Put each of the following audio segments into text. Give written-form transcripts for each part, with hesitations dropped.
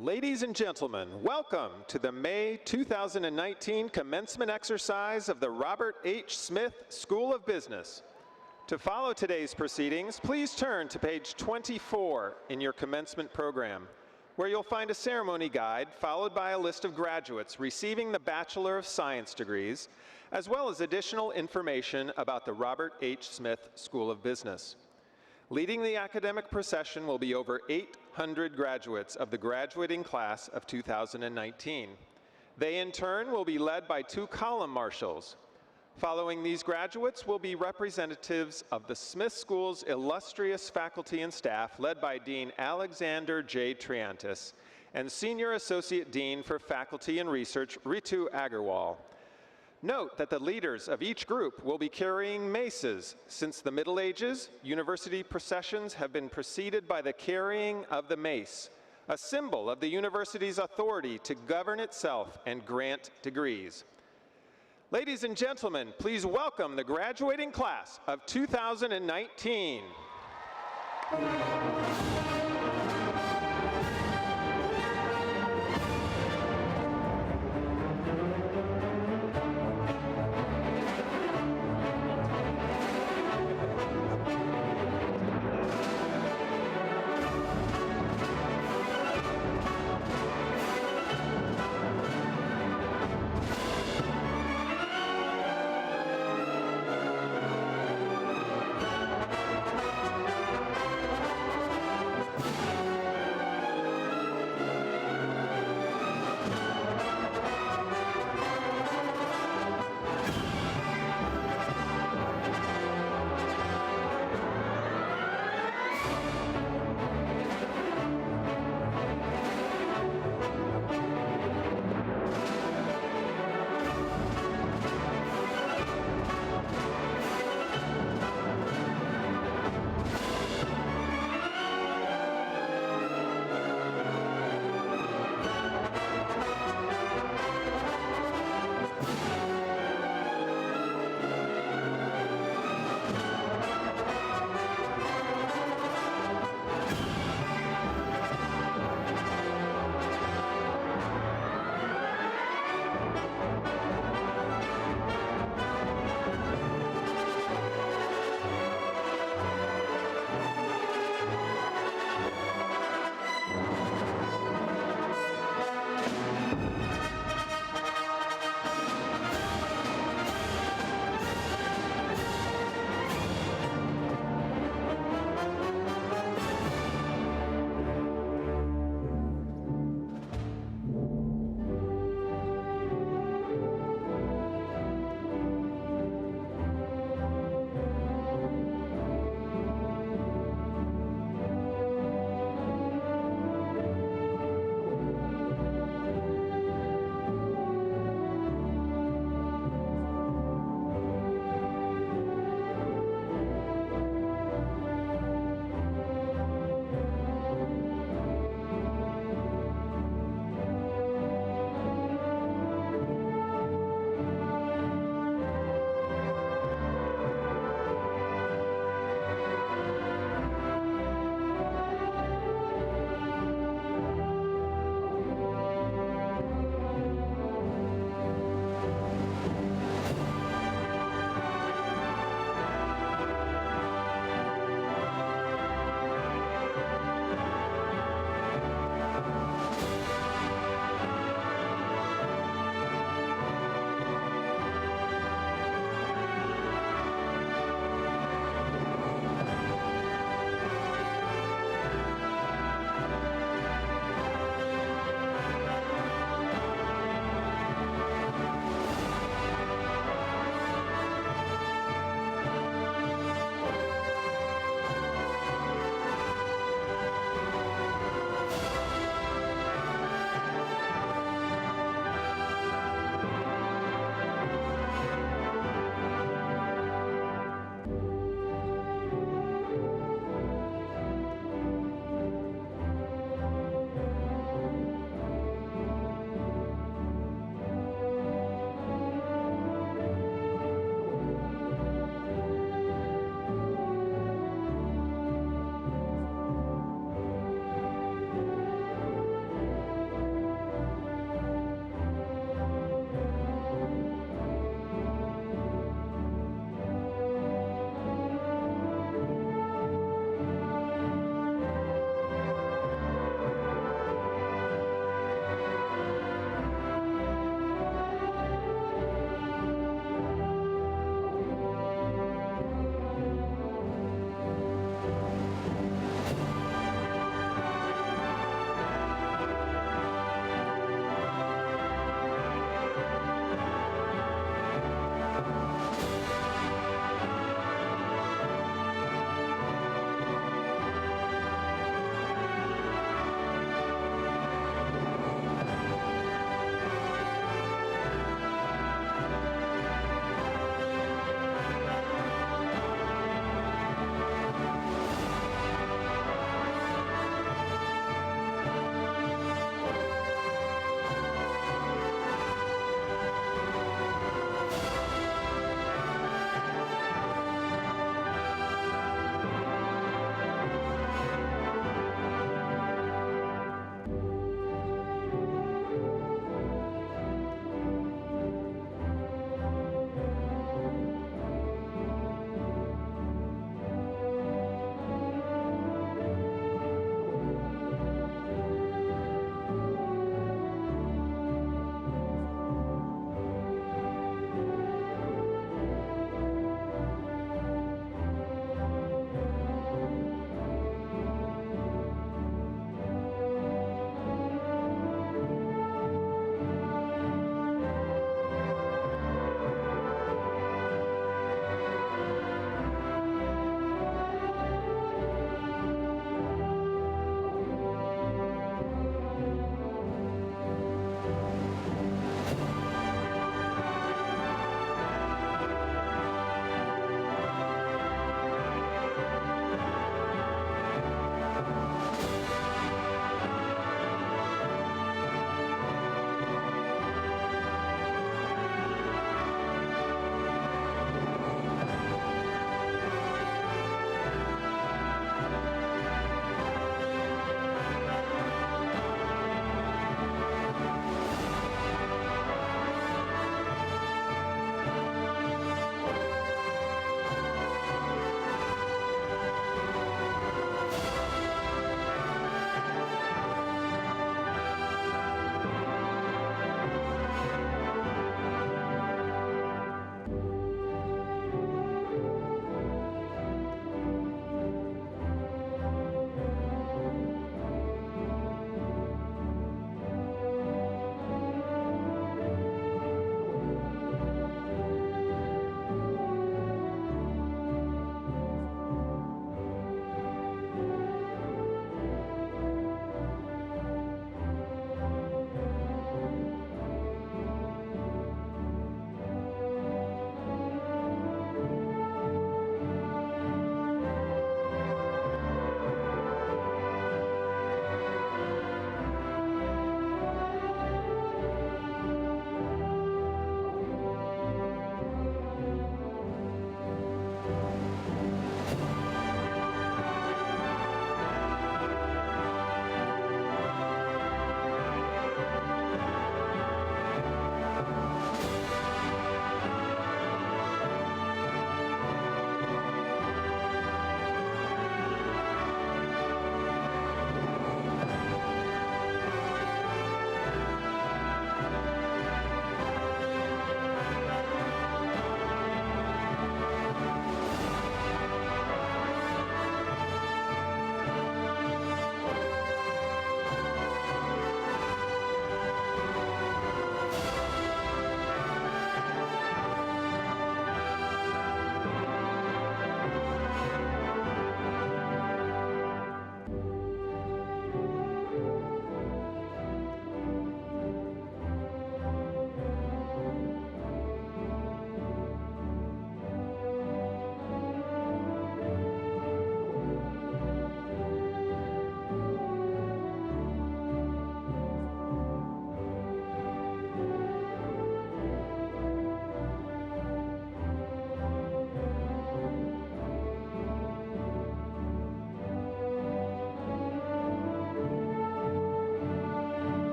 Ladies and gentlemen, welcome to the May 2019 commencement exercise of the Robert H. Smith School of Business. To follow today's proceedings, please turn to page 24 in your commencement program, where you'll find a ceremony guide followed by a list of graduates receiving the Bachelor of Science degrees, as well as additional information about the Robert H. Smith School of Business. Leading the academic procession will be over 800 graduates of the graduating class of 2019. They, in turn, will be led by two column marshals. Following these graduates will be representatives of the Smith School's illustrious faculty and staff, led by Dean Alexander J. Triantis and Senior Associate Dean for Faculty and Research, Ritu Agarwal. Note that the leaders of each group will be carrying maces. Since the Middle Ages, university processions have been preceded by the carrying of the mace, a symbol of the university's authority to govern itself and grant degrees. Ladies and gentlemen, please welcome the graduating class of 2019.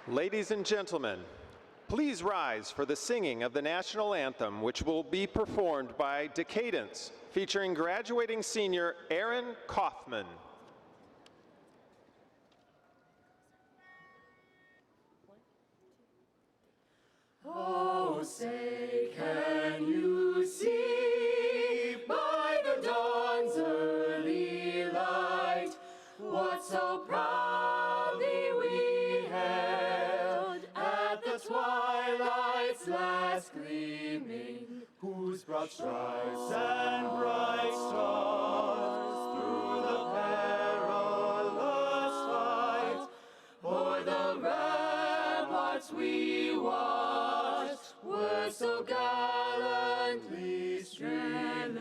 Ladies and gentlemen, please rise for the singing of the national anthem, which will be performed by Decadence, featuring graduating senior Aaron Kaufman. Oh, say, can you see by the dawn's early light what so proudly we hailed at the twilight's last gleaming, whose broad stripes and bright stars through the perilous fight o'er the ramparts we watched were so gallantly streaming.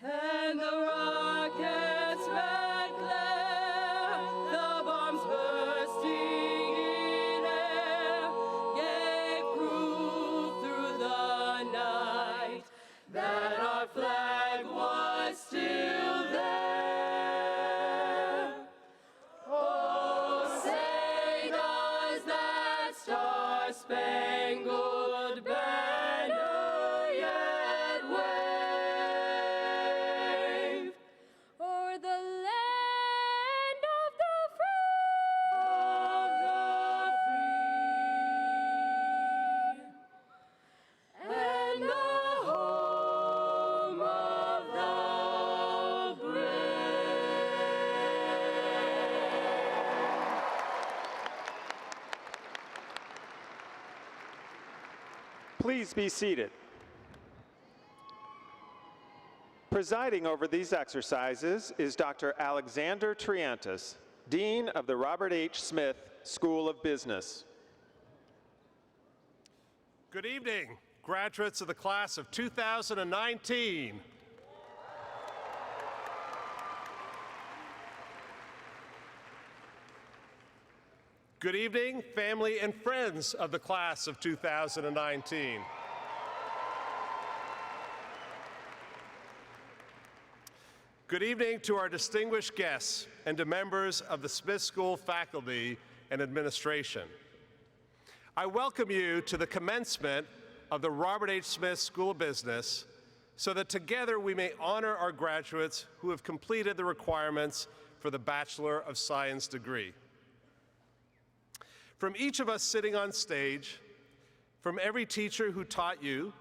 And the rockets' red glare, the bombs bursting in air, gave proof through the night that our flag was still there. Oh, say does that star-spangled banner yet wave o'er the land of the free, and the home of the Please be seated. Presiding over these exercises is Dr. Alexander Triantis, Dean of the Robert H. Smith School of Business. Good evening, graduates of the class of 2019. Good evening, family and friends of the class of 2019. Good evening to our distinguished guests and to members of the Smith School faculty and administration. I welcome you to the commencement of the Robert H. Smith School of Business so that together we may honor our graduates who have completed the requirements for the Bachelor of Science degree. From each of us sitting on stage, from every teacher who taught you,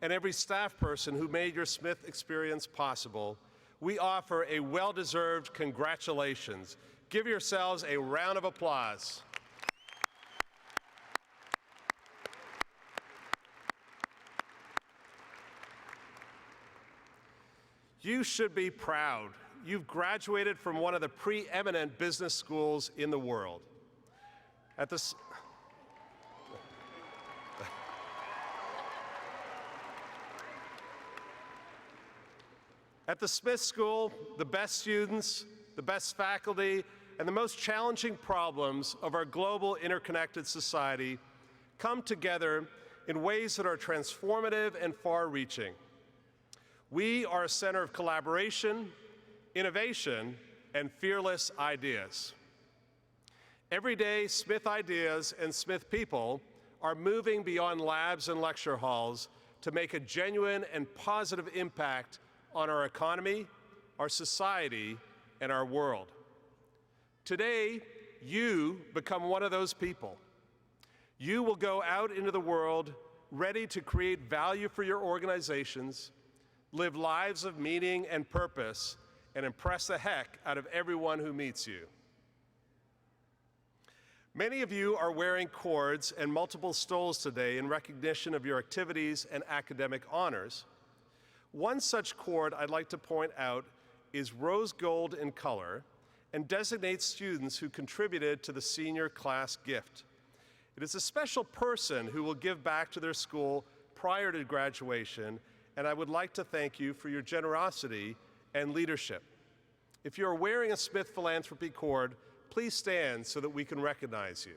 and every staff person who made your Smith experience possible, we offer a well-deserved congratulations. Give yourselves a round of applause. You should be proud. You've graduated from one of the preeminent business schools in the world. At the Smith School, the best students, the best faculty, and the most challenging problems of our global interconnected society come together in ways that are transformative and far-reaching. We are a center of collaboration, innovation, and fearless ideas. Every day, Smith ideas and Smith people are moving beyond labs and lecture halls to make a genuine and positive impact on our economy, our society, and our world. Today, you become one of those people. You will go out into the world ready to create value for your organizations, live lives of meaning and purpose, and impress the heck out of everyone who meets you. Many of you are wearing cords and multiple stoles today in recognition of your activities and academic honors. One such cord I'd like to point out is rose gold in color and designates students who contributed to the senior class gift. It is a special person who will give back to their school prior to graduation, and I would like to thank you for your generosity and leadership. If you are wearing a Smith Philanthropy cord, please stand so that we can recognize you.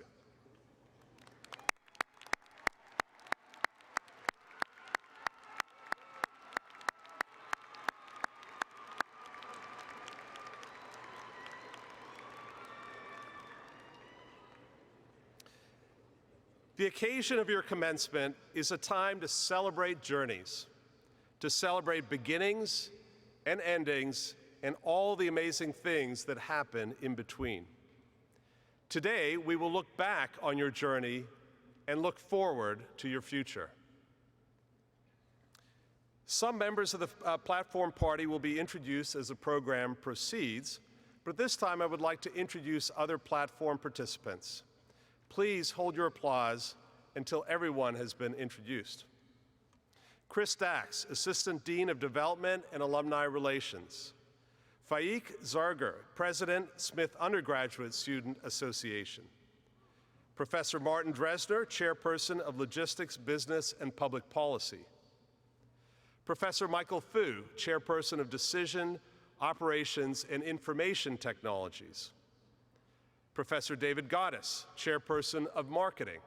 The occasion of your commencement is a time to celebrate journeys, to celebrate beginnings and endings and all the amazing things that happen in between. Today, we will look back on your journey and look forward to your future. Some members of the platform party will be introduced as the program proceeds, but this time I would like to introduce other platform participants. Please hold your applause until everyone has been introduced. Chris Dax, Assistant Dean of Development and Alumni Relations. Faik Zargar, President, Smith Undergraduate Student Association. Professor Martin Dresner, Chairperson of Logistics, Business, and Public Policy. Professor Michael Fu, Chairperson of Decision, Operations, and Information Technologies. Professor David Goddess, Chairperson of Marketing.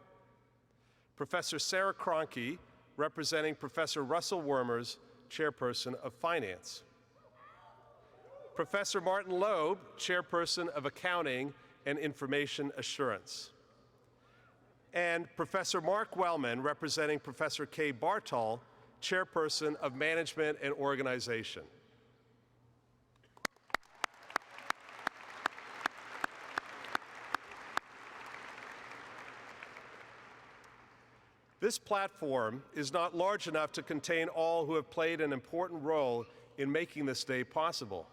Professor Sarah Cronke, representing Professor Russell Wermers, Chairperson of Finance. Professor Martin Loeb, Chairperson of Accounting and Information Assurance. And Professor Mark Wellman, representing Professor Kay Bartol, Chairperson of Management and Organization. This platform is not large enough to contain all who have played an important role in making this day possible.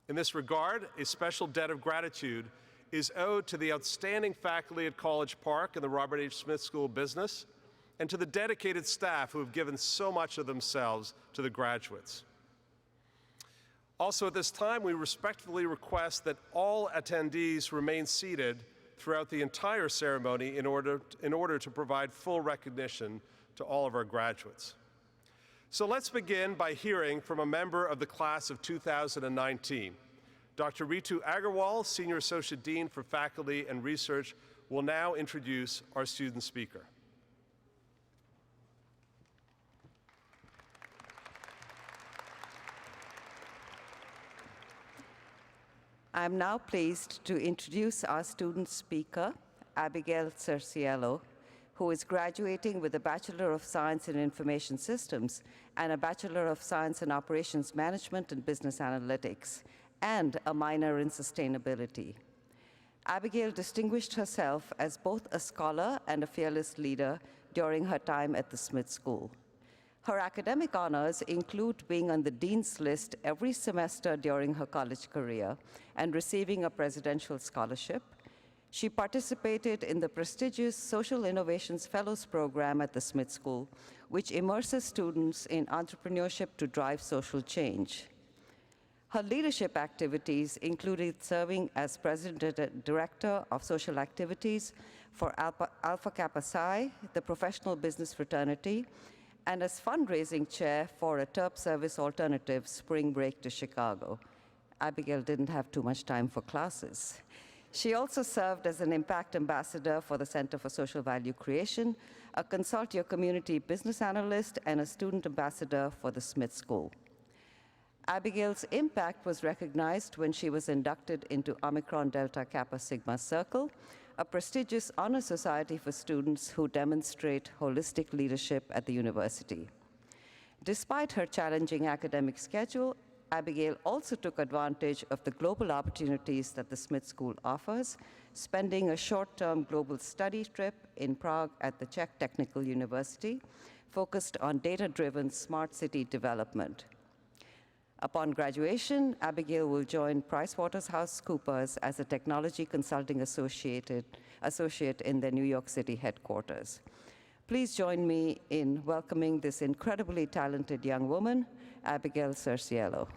In this regard, a special debt of gratitude is owed to the outstanding faculty at College Park and the Robert H. Smith School of Business, and to the dedicated staff who have given so much of themselves to the graduates. Also at this time, we respectfully request that all attendees remain seated throughout the entire ceremony in order to provide full recognition to all of our graduates. So let's begin by hearing from a member of the class of 2019. Dr. Ritu Agarwal, Senior Associate Dean for Faculty and Research, will now introduce our student speaker. I'm now pleased to introduce our student speaker, Abigail Cerciello, who is graduating with a Bachelor of Science in Information Systems and a Bachelor of Science in Operations Management and Business Analytics, and a minor in sustainability. Abigail distinguished herself as both a scholar and a fearless leader during her time at the Smith School. Her academic honors include being on the Dean's List every semester during her college career and receiving a presidential scholarship. She participated in the prestigious Social Innovations Fellows Program at the Smith School, which immerses students in entrepreneurship to drive social change. Her leadership activities included serving as President and Director of Social Activities for Alpha Kappa Psi, the professional business fraternity, and as fundraising chair for a TERP service alternative spring break to Chicago. Abigail didn't have too much time for classes. She also served as an impact ambassador for the Center for Social Value Creation, a Consult Your Community business analyst, and a student ambassador for the Smith School. Abigail's impact was recognized when she was inducted into Omicron Delta Kappa Sigma Circle, a prestigious honor society for students who demonstrate holistic leadership at the university. Despite her challenging academic schedule, Abigail also took advantage of the global opportunities that the Smith School offers, spending a short-term global study trip in Prague at the Czech Technical University, focused on data-driven smart city development. Upon graduation, Abigail will join PricewaterhouseCoopers as a technology consulting associate in their New York City headquarters. Please join me in welcoming this incredibly talented young woman, Abigail Cerciello.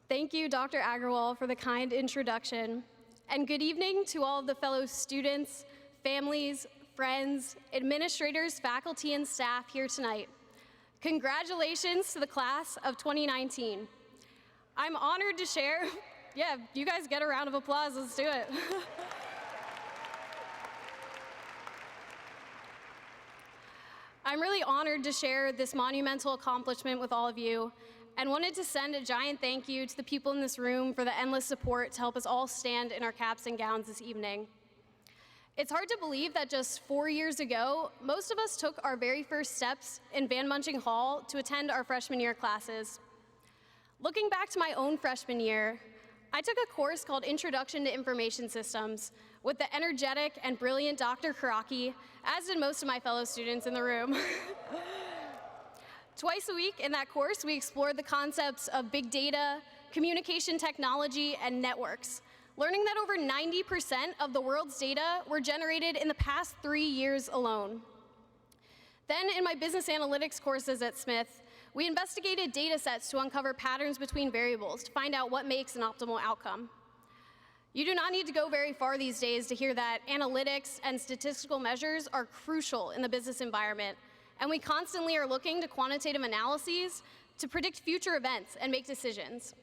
Thank you, Dr. Agarwal, for the kind introduction. And good evening to all of the fellow students, families, friends, administrators, faculty, and staff here tonight. Congratulations to the class of 2019. I'm honored to share, yeah, you guys get a round of applause, let's do it. I'm really honored to share this monumental accomplishment with all of you and wanted to send a giant thank you to the people in this room for the endless support to help us all stand in our caps and gowns this evening. It's hard to believe that just 4 years ago, most of us took our very first steps in Van Munching Hall to attend our freshman year classes. Looking back to my own freshman year, I took a course called Introduction to Information Systems with the energetic and brilliant Dr. Karaki, as did most of my fellow students in the room. Twice a week in that course, we explored the concepts of big data, communication technology, and networks, learning that over 90% of the world's data were generated in the past 3 years alone. Then in my business analytics courses at Smith, we investigated data sets to uncover patterns between variables to find out what makes an optimal outcome. You do not need to go very far these days to hear that analytics and statistical measures are crucial in the business environment, and we constantly are looking to quantitative analyses to predict future events and make decisions.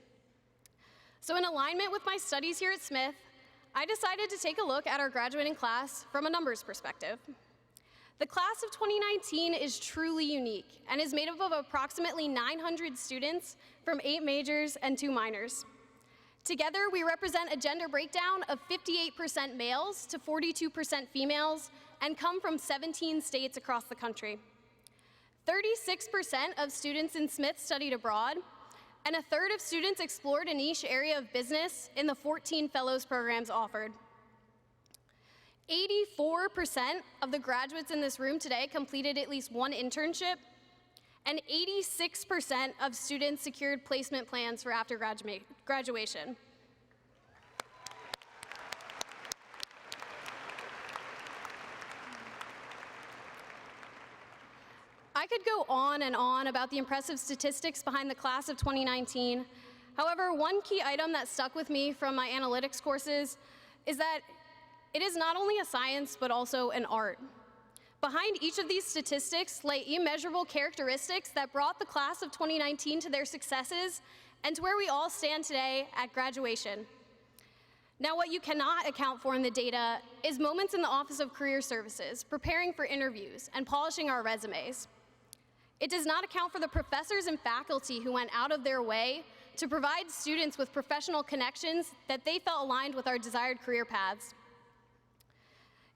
So in alignment with my studies here at Smith, I decided to take a look at our graduating class from a numbers perspective. The class of 2019 is truly unique and is made up of approximately 900 students from 8 majors and 2 minors. Together, we represent a gender breakdown of 58% males to 42% females and come from 17 states across the country. 36% of students in Smith studied abroad, and a third of students explored a niche area of business in the 14 fellows programs offered. 84% of the graduates in this room today completed at least one internship, and 86% of students secured placement plans for after graduation. I could go on and on about the impressive statistics behind the class of 2019. However, one key item that stuck with me from my analytics courses is that it is not only a science, but also an art. Behind each of these statistics lay immeasurable characteristics that brought the class of 2019 to their successes and to where we all stand today at graduation. Now, what you cannot account for in the data is moments in the Office of Career Services, preparing for interviews and polishing our resumes. It does not account for the professors and faculty who went out of their way to provide students with professional connections that they felt aligned with our desired career paths.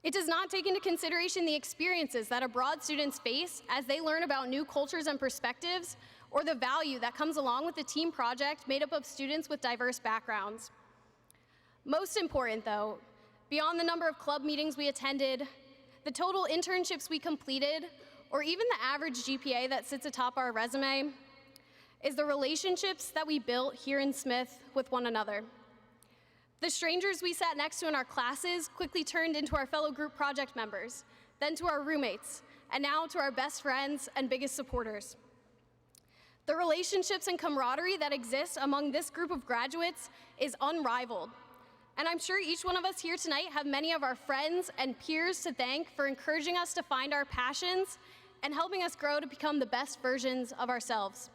It does not take into consideration the experiences that abroad students face as they learn about new cultures and perspectives, or the value that comes along with the team project made up of students with diverse backgrounds. Most important, though, beyond the number of club meetings we attended, the total internships we completed, or even the average GPA that sits atop our resume, is the relationships that we built here in Smith with one another. The strangers we sat next to in our classes quickly turned into our fellow group project members, then to our roommates, and now to our best friends and biggest supporters. The relationships and camaraderie that exist among this group of graduates is unrivaled. And I'm sure each one of us here tonight have many of our friends and peers to thank for encouraging us to find our passions and helping us grow to become the best versions of ourselves.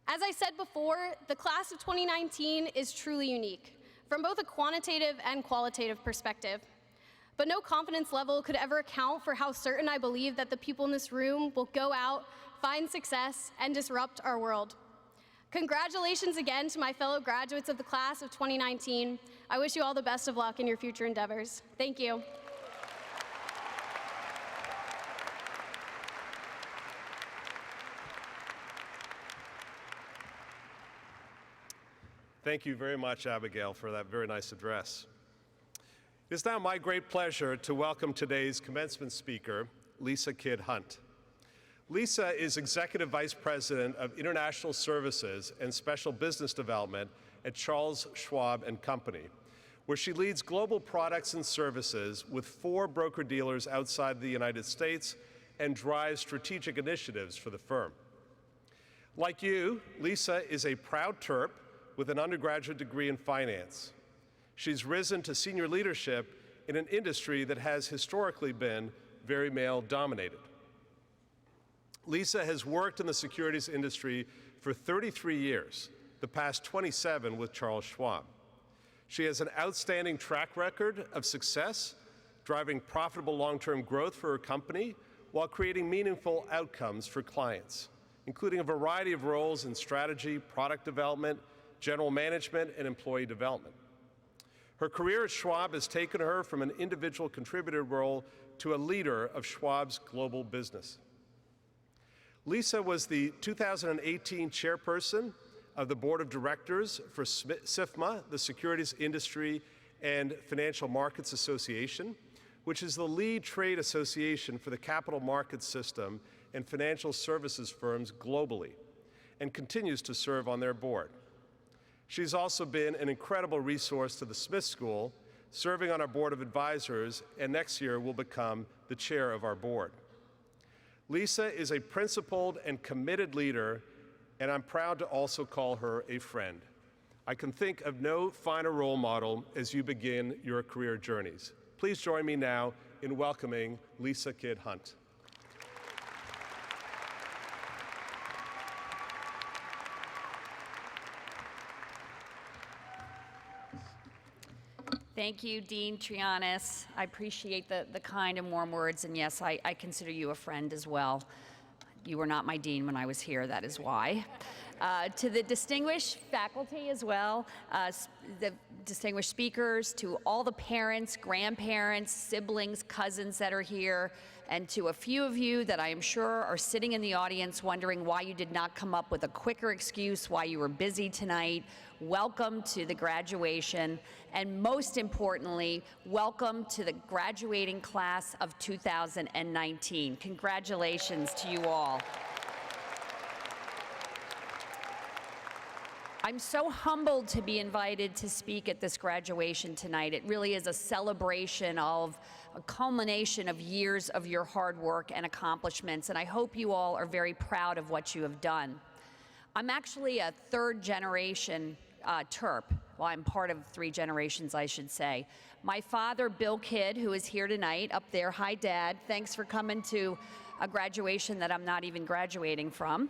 As I said before, the class of 2019 is truly unique, from both a quantitative and qualitative perspective. But no confidence level could ever account for how certain I believe that the people in this room will go out, find success, and disrupt our world. Congratulations again to my fellow graduates of the class of 2019. I wish you all the best of luck in your future endeavors. Thank you. Thank you very much, Abigail, for that very nice address. It is now my great pleasure to welcome today's commencement speaker, Lisa Kidd Hunt. Lisa is Executive Vice President of International Services and Special Business Development at Charles Schwab & Company, where she leads global products and services with 4 broker-dealers outside the United States and drives strategic initiatives for the firm. Like you, Lisa is a proud Terp with an undergraduate degree in finance. She's risen to senior leadership in an industry that has historically been very male-dominated. Lisa has worked in the securities industry for 33 years, the past 27 with Charles Schwab. She has an outstanding track record of success, driving profitable long-term growth for her company while creating meaningful outcomes for clients, including a variety of roles in strategy, product development, general management, and employee development. Her career at Schwab has taken her from an individual contributor role to a leader of Schwab's global business. Lisa was the 2018 chairperson of the Board of Directors for SIFMA, the Securities Industry and Financial Markets Association, which is the lead trade association for the capital markets system and financial services firms globally, and continues to serve on their board. She's also been an incredible resource to the Smith School, serving on our board of advisors, and next year will become the chair of our board. Lisa is a principled and committed leader, and I'm proud to also call her a friend. I can think of no finer role model as you begin your career journeys. Please join me now in welcoming Lisa Kidd Hunt. Thank you, Dean Trianis. I appreciate the kind and warm words, and yes, I consider you a friend as well. You were not my dean when I was here, that is why. To the distinguished faculty as well, the distinguished speakers, to all the parents, grandparents, siblings, cousins that are here, and to a few of you that I am sure are sitting in the audience wondering why you did not come up with a quicker excuse, why you were busy tonight. Welcome to the graduation, and most importantly, welcome to the graduating class of 2019. Congratulations to you all. I'm so humbled to be invited to speak at this graduation tonight. It really is a celebration of a culmination of years of your hard work and accomplishments, and I hope you all are very proud of what you have done. I'm actually a third generation Terp. Well, I'm part of 3 generations, I should say. My father, Bill Kidd, who is here tonight, up there. Hi, Dad. Thanks for coming to a graduation that I'm not even graduating from.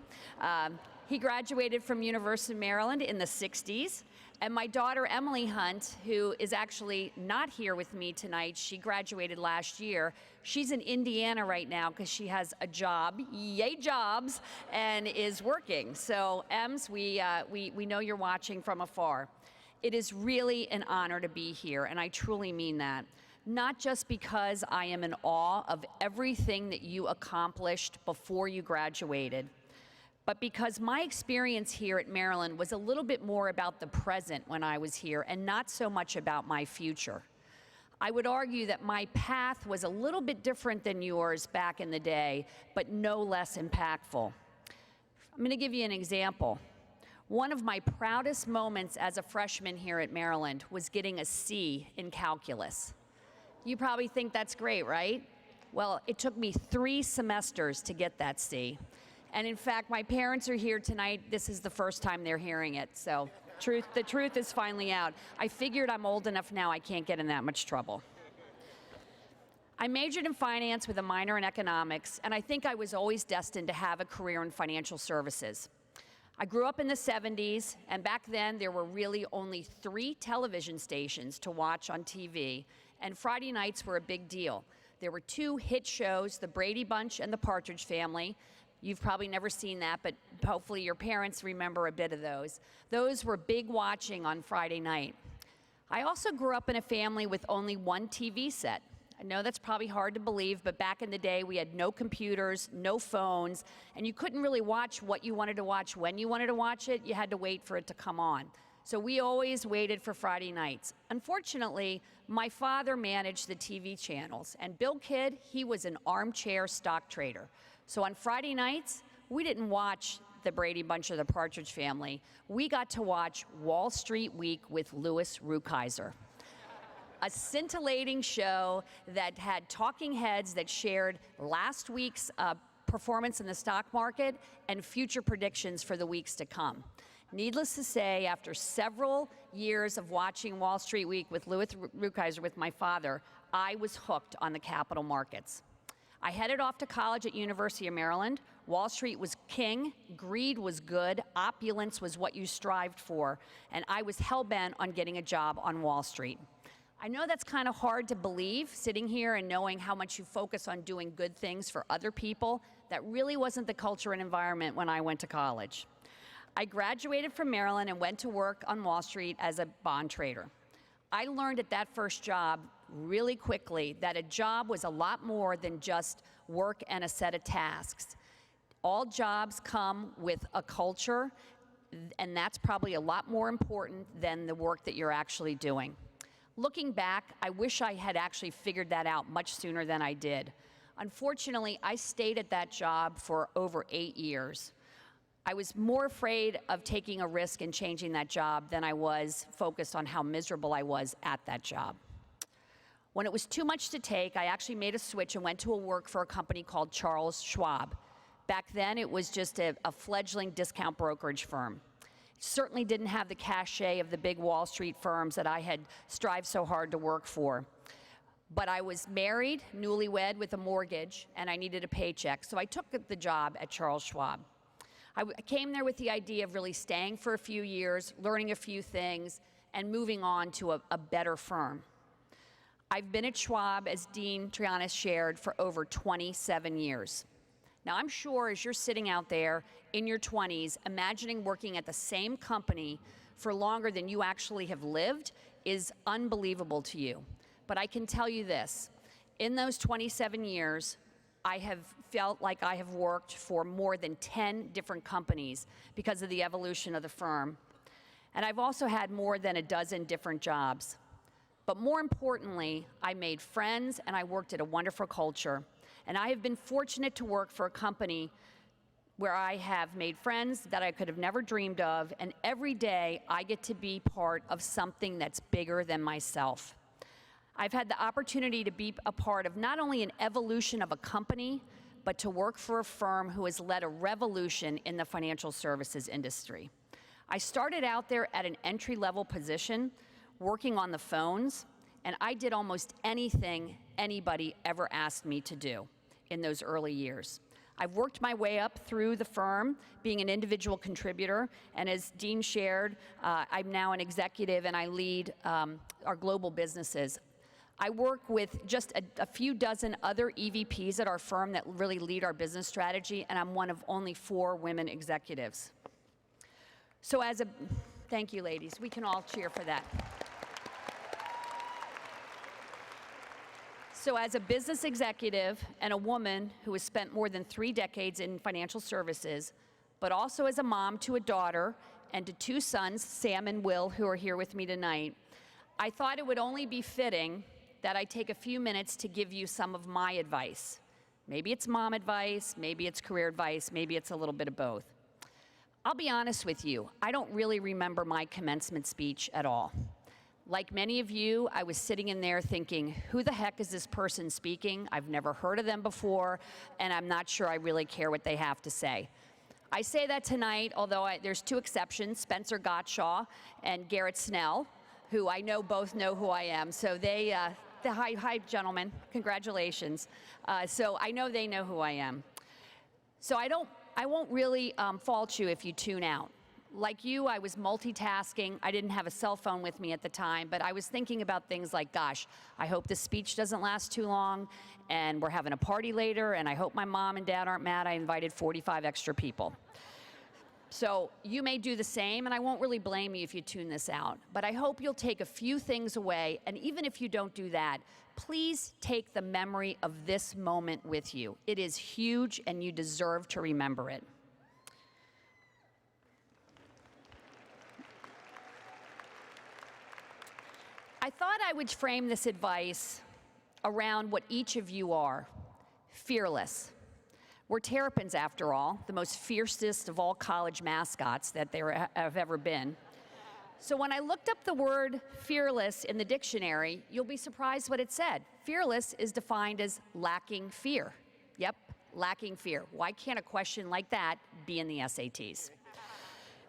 He graduated from University of Maryland in the 60s. And my daughter, Emily Hunt, who is actually not here with me tonight, she graduated last year. She's in Indiana right now because she has a job, yay jobs, and is working. So, Ems, we know you're watching from afar. It is really an honor to be here, and I truly mean that. Not just because I am in awe of everything that you accomplished before you graduated, but because my experience here at Maryland was a little bit more about the present when I was here and not so much about my future. I would argue that my path was a little bit different than yours back in the day, but no less impactful. I'm going to give you an example. One of my proudest moments as a freshman here at Maryland was getting a C in calculus. You probably think that's great, right? Well, it took me 3 semesters to get that C. And in fact, my parents are here tonight. This is the first time they're hearing it. So the truth is finally out. I figured I'm old enough now I can't get in that much trouble. I majored in finance with a minor in economics, and I think I was always destined to have a career in financial services. I grew up in the 70s, and back then there were really only 3 television stations to watch on TV, and Friday nights were a big deal. There were 2 hit shows, The Brady Bunch and The Partridge Family. You've probably never seen that, but hopefully your parents remember a bit of those. Those were big watching on Friday night. I also grew up in a family with only 1 TV set. I know that's probably hard to believe, but back in the day we had no computers, no phones, and you couldn't really watch what you wanted to watch when you wanted to watch it. You had to wait for it to come on. So we always waited for Friday nights. Unfortunately, my father managed the TV channels, and Bill Kidd, he was an armchair stock trader. So on Friday nights, we didn't watch The Brady Bunch or The Partridge Family. We got to watch Wall Street Week with Louis Rukeyser, a scintillating show that had talking heads that shared last week's performance in the stock market and future predictions for the weeks to come. Needless to say, after several years of watching Wall Street Week with Louis Rukeyser with my father, I was hooked on the capital markets. I headed off to college at University of Maryland. Wall Street was king, greed was good, opulence was what you strived for, and I was hell-bent on getting a job on Wall Street. I know that's kind of hard to believe, sitting here and knowing how much you focus on doing good things for other people. That really wasn't the culture and environment when I went to college. I graduated from Maryland and went to work on Wall Street as a bond trader. I learned at that first job really quickly that a job was a lot more than just work and a set of tasks. All jobs come with a culture, and that's probably a lot more important than the work that you're actually doing. Looking back, I wish I had actually figured that out much sooner than I did. Unfortunately, I stayed at that job for over 8 years. I was more afraid of taking a risk and changing that job than I was focused on how miserable I was at that job. When it was too much to take, I actually made a switch and went to work for a company called Charles Schwab. Back then, it was just a fledgling discount brokerage firm. It certainly didn't have the cachet of the big Wall Street firms that I had strived so hard to work for. But I was married, newlywed with a mortgage, and I needed a paycheck, so I took the job at Charles Schwab. I came there with the idea of really staying for a few years, learning a few things, and moving on to a better firm. I've been at Schwab, as Dean Trianis shared, for over 27 years. Now, I'm sure as you're sitting out there in your 20s, imagining working at the same company for longer than you actually have lived is unbelievable to you. But I can tell you this, in those 27 years, I have felt like I have worked for more than 10 different companies because of the evolution of the firm. And I've also had more than a dozen different jobs. But more importantly, I made friends and I worked at a wonderful culture. And I have been fortunate to work for a company where I have made friends that I could have never dreamed of, and every day I get to be part of something that's bigger than myself. I've had the opportunity to be a part of not only an evolution of a company, but to work for a firm who has led a revolution in the financial services industry. I started out there at an entry-level position, working on the phones, and I did almost anything anybody ever asked me to do in those early years. I've worked my way up through the firm, being an individual contributor, and as Dean shared, I'm now an executive and I lead our global businesses. I work with just a few dozen other EVPs at our firm that really lead our business strategy, and I'm one of only 4 women executives. So thank you ladies, we can all cheer for that. So as a business executive and a woman who has spent more than 3 decades in financial services, but also as a mom to a daughter and to 2 sons, Sam and Will, who are here with me tonight, I thought it would only be fitting that I take a few minutes to give you some of my advice. Maybe it's mom advice, maybe it's career advice, maybe it's a little bit of both. I'll be honest with you, I don't really remember my commencement speech at all. Like many of you, I was sitting in there thinking, who the heck is this person speaking? I've never heard of them before, and I'm not sure I really care what they have to say. I say that tonight, although there's 2 exceptions, Spencer Gottshaw and Garrett Snell, who I know both know who I am. So hi gentlemen, congratulations. So I know they know who I am. So I won't really fault you if you tune out. Like you, I was multitasking. I didn't have a cell phone with me at the time, but I was thinking about things like, gosh, I hope this speech doesn't last too long, and we're having a party later, and I hope my mom and dad aren't mad I invited 45 extra people. So you may do the same, and I won't really blame you if you tune this out, but I hope you'll take a few things away, and even if you don't do that, please take the memory of this moment with you. It is huge, and you deserve to remember it. I thought I would frame this advice around what each of you are, fearless. We're Terrapins, after all, the most fiercest of all college mascots that there have ever been. So when I looked up the word fearless in the dictionary, you'll be surprised what it said. Fearless is defined as lacking fear. Yep, lacking fear. Why can't a question like that be in the SATs?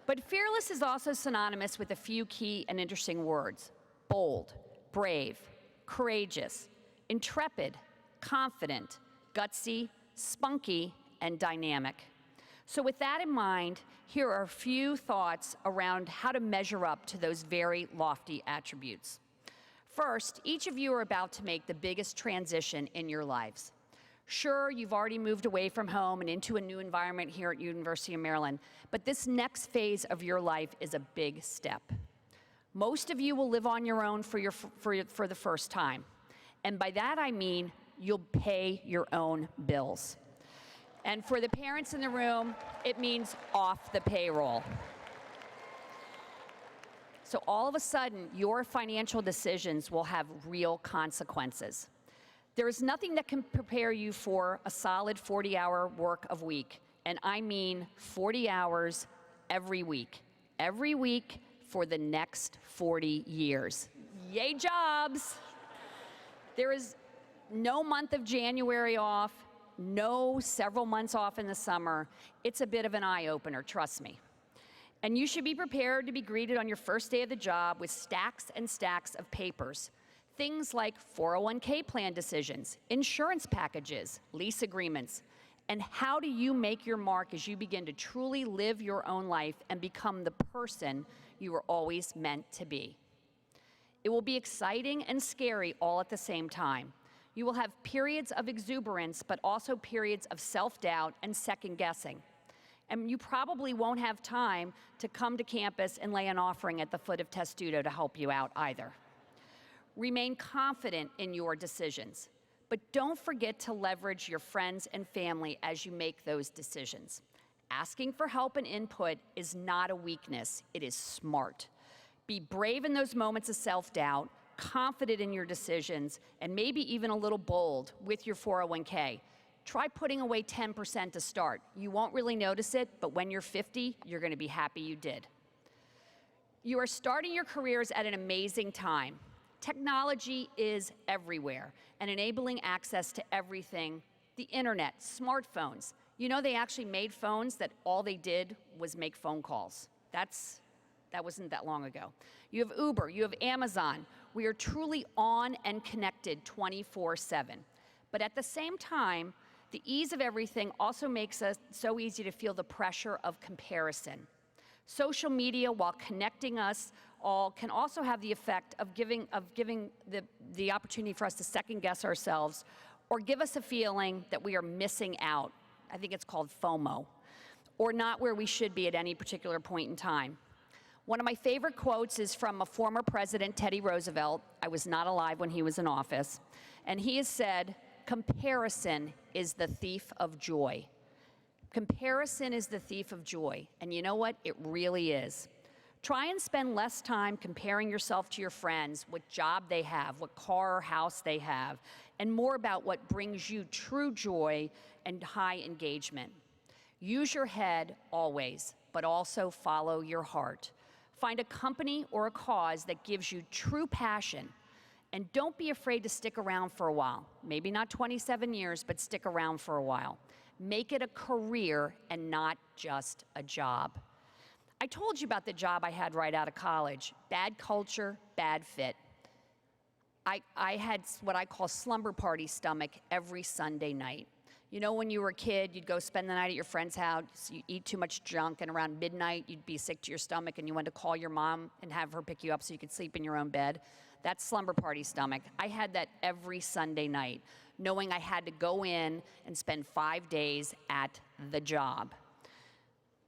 But fearless is also synonymous with a few key and interesting words. Bold, brave, courageous, intrepid, confident, gutsy, spunky, and dynamic. So with that in mind, here are a few thoughts around how to measure up to those very lofty attributes. First, each of you are about to make the biggest transition in your lives. Sure, you've already moved away from home and into a new environment here at University of Maryland, but this next phase of your life is a big step. Most of you will live on your own for the first time. And by that I mean you'll pay your own bills. And for the parents in the room, it means off the payroll. So all of a sudden, your financial decisions will have real consequences. There is nothing that can prepare you for a solid 40-hour work of week, and I mean 40 hours every week for the next 40 years. Yay, jobs! There is no month of January off, no several months off in the summer. It's a bit of an eye-opener, trust me. And you should be prepared to be greeted on your first day of the job with stacks and stacks of papers. Things like 401k plan decisions, insurance packages, lease agreements. And how do you make your mark as you begin to truly live your own life and become the person you were always meant to be? It will be exciting and scary all at the same time. You will have periods of exuberance, but also periods of self-doubt and second-guessing. And you probably won't have time to come to campus and lay an offering at the foot of Testudo to help you out either. Remain confident in your decisions, but don't forget to leverage your friends and family as you make those decisions. Asking for help and input is not a weakness, it is smart. Be brave in those moments of self-doubt, confident in your decisions, and maybe even a little bold with your 401k. Try putting away 10% to start. You won't really notice it, but when you're 50, you're going to be happy you did. You are starting your careers at an amazing time. Technology is everywhere and enabling access to everything. The internet, smartphones. You know, they actually made phones that all they did was make phone calls. That wasn't that long ago. You have Uber, you have Amazon. We are truly on and connected 24/7. But at the same time, the ease of everything also makes it so easy to feel the pressure of comparison. Social media, while connecting us all, can also have the effect of giving the opportunity for us to second guess ourselves or give us a feeling that we are missing out. I think it's called FOMO, or not where we should be at any particular point in time. One of my favorite quotes is from a former president, Teddy Roosevelt. I was not alive when he was in office. And he has said, "Comparison is the thief of joy." Comparison is the thief of joy. And you know what? It really is. Try and spend less time comparing yourself to your friends, what job they have, what car or house they have, and more about what brings you true joy and high engagement. Use your head always, but also follow your heart. Find a company or a cause that gives you true passion. And don't be afraid to stick around for a while. Maybe not 27 years, but stick around for a while. Make it a career and not just a job. I told you about the job I had right out of college. Bad culture, bad fit. I had what I call slumber party stomach every Sunday night. You know, when you were a kid, you'd go spend the night at your friend's house, you eat too much junk, and around midnight, you'd be sick to your stomach, and you wanted to call your mom and have her pick you up so you could sleep in your own bed. That's slumber party stomach. I had that every Sunday night, knowing I had to go in and spend 5 days at the job.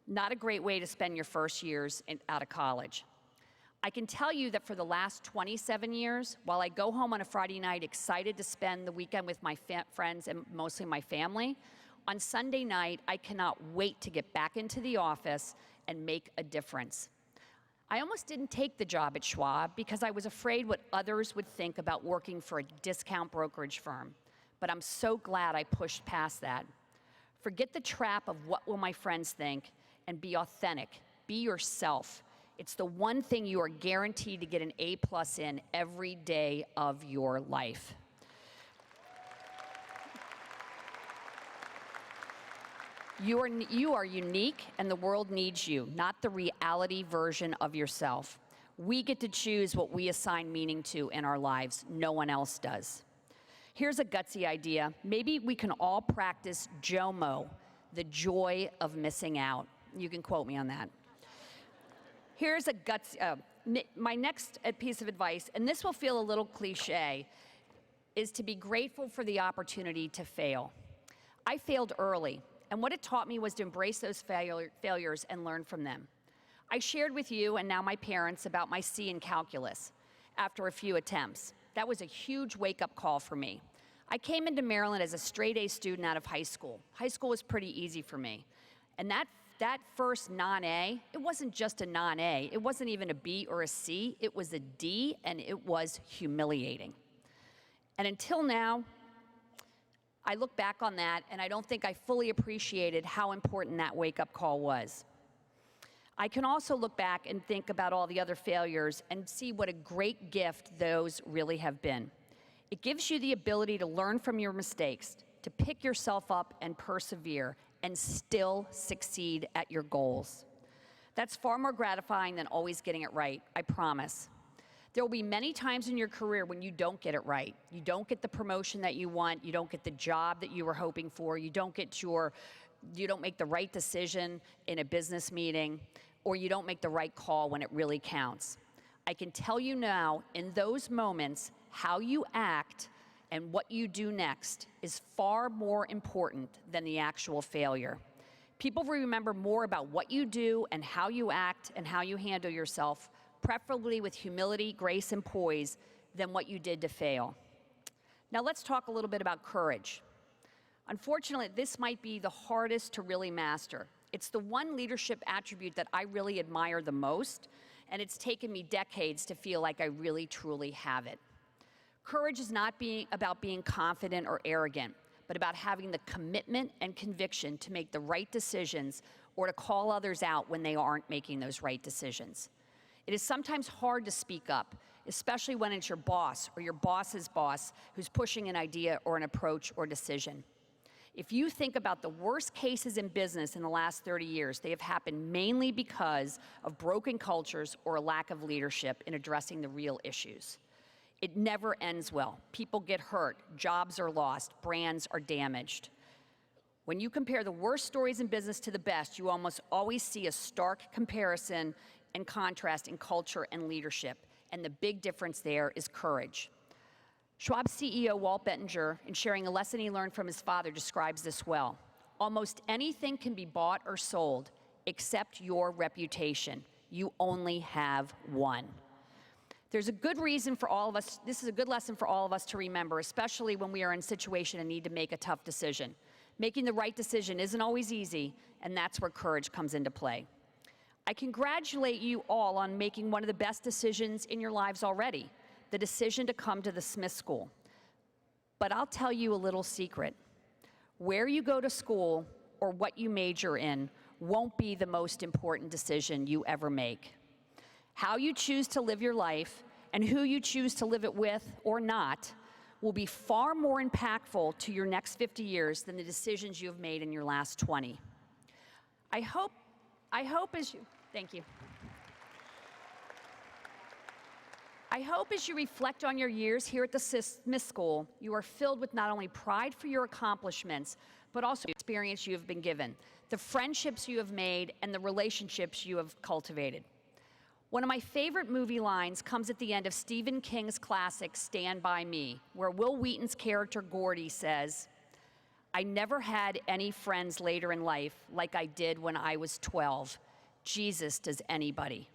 Not a great way to spend your first years out of college. I can tell you that for the last 27 years, while I go home on a Friday night excited to spend the weekend with my friends and mostly my family, on Sunday night, I cannot wait to get back into the office and make a difference. I almost didn't take the job at Schwab because I was afraid what others would think about working for a discount brokerage firm. But I'm so glad I pushed past that. Forget the trap of what will my friends think and be authentic. Be yourself. It's the one thing you are guaranteed to get an A+ in every day of your life. You are unique, and the world needs you, not the reality version of yourself. We get to choose what we assign meaning to in our lives. No one else does. Here's a gutsy idea. Maybe we can all practice JOMO, the joy of missing out. You can quote me on that. Here's a guts, my next piece of advice, and this will feel a little cliche, is to be grateful for the opportunity to fail. I failed early, and what it taught me was to embrace those failures and learn from them. I shared with you and now my parents about my C in calculus after a few attempts. That was a huge wake-up call for me. I came into Maryland as a straight-A student out of high school. High school was pretty easy for me. And that first non-A, it wasn't just a non-A. It wasn't even a B or a C. It was a D, and it was humiliating. And until now, I look back on that, and I don't think I fully appreciated how important that wake-up call was. I can also look back and think about all the other failures and see what a great gift those really have been. It gives you the ability to learn from your mistakes, to pick yourself up and persevere, and still succeed at your goals. That's far more gratifying than always getting it right, I promise. There will be many times in your career when you don't get it right. You don't get the promotion that you want, you don't get the job that you were hoping for, you don't make the right decision in a business meeting, or you don't make the right call when it really counts. I can tell you now, in those moments, how you act and what you do next is far more important than the actual failure. People remember more about what you do and how you act and how you handle yourself, preferably with humility, grace, and poise, than what you did to fail. Now let's talk a little bit about courage. Unfortunately, this might be the hardest to really master. It's the one leadership attribute that I really admire the most, and it's taken me decades to feel like I really, truly have it. Courage is not about being confident or arrogant, but about having the commitment and conviction to make the right decisions or to call others out when they aren't making those right decisions. It is sometimes hard to speak up, especially when it's your boss or your boss's boss who's pushing an idea or an approach or decision. If you think about the worst cases in business in the last 30 years, they have happened mainly because of broken cultures or a lack of leadership in addressing the real issues. It never ends well. People get hurt, jobs are lost, brands are damaged. When you compare the worst stories in business to the best, you almost always see a stark comparison and contrast in culture and leadership, and the big difference there is courage. Schwab's CEO, Walt Bettinger, in sharing a lesson he learned from his father, describes this well. Almost anything can be bought or sold except your reputation. You only have one. There's a good reason for all of us, this is a good lesson for all of us to remember, especially when we are in a situation and need to make a tough decision. Making the right decision isn't always easy, and that's where courage comes into play. I congratulate you all on making one of the best decisions in your lives already, the decision to come to the Smith School. But I'll tell you a little secret. Where you go to school or what you major in won't be the most important decision you ever make. How you choose to live your life and who you choose to live it with or not will be far more impactful to your next 50 years than the decisions you have made in your last 20. I hope thank you. I hope as you reflect on your years here at the Smith School, you are filled with not only pride for your accomplishments, but also the experience you have been given, the friendships you have made, and the relationships you have cultivated. One of my favorite movie lines comes at the end of Stephen King's classic, Stand By Me, where Will Wheaton's character Gordy says, "I never had any friends later in life like I did when I was 12. Jesus, does anybody?"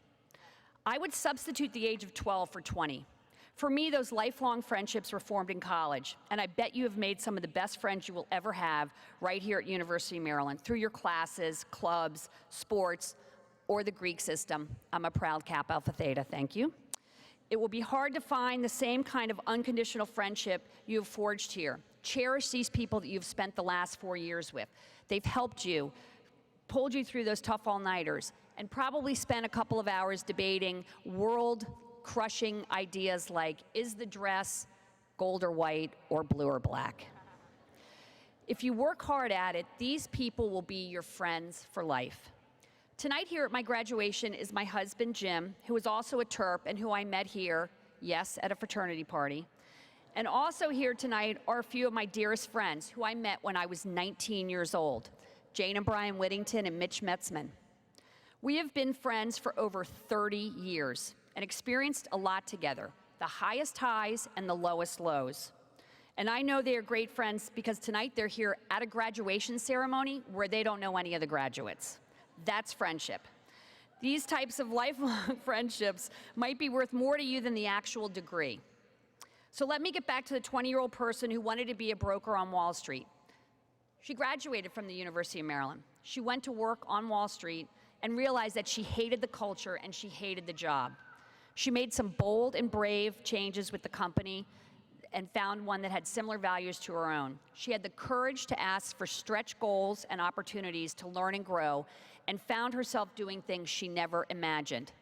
I would substitute the age of 12 for 20. For me, those lifelong friendships were formed in college, and I bet you have made some of the best friends you will ever have right here at University of Maryland through your classes, clubs, sports, or the Greek system. I'm a proud Kappa Alpha Theta, thank you. It will be hard to find the same kind of unconditional friendship you have forged here. Cherish these people that you've spent the last 4 years with. They've helped you, pulled you through those tough all-nighters, and probably spent a couple of hours debating world-crushing ideas like, is the dress gold or white or blue or black? If you work hard at it, these people will be your friends for life. Tonight here at my graduation is my husband, Jim, who is also a Terp and who I met here, yes, at a fraternity party. And also here tonight are a few of my dearest friends who I met when I was 19 years old, Jane and Brian Whittington and Mitch Metzman. We have been friends for over 30 years and experienced a lot together, the highest highs and the lowest lows. And I know they are great friends because tonight they're here at a graduation ceremony where they don't know any of the graduates. That's friendship. These types of lifelong friendships might be worth more to you than the actual degree. So let me get back to the 20-year-old person who wanted to be a broker on Wall Street. She graduated from the University of Maryland. She went to work on Wall Street and realized that she hated the culture and she hated the job. She made some bold and brave changes with the company and found one that had similar values to her own. She had the courage to ask for stretch goals and opportunities to learn and grow, and found herself doing things she never imagined,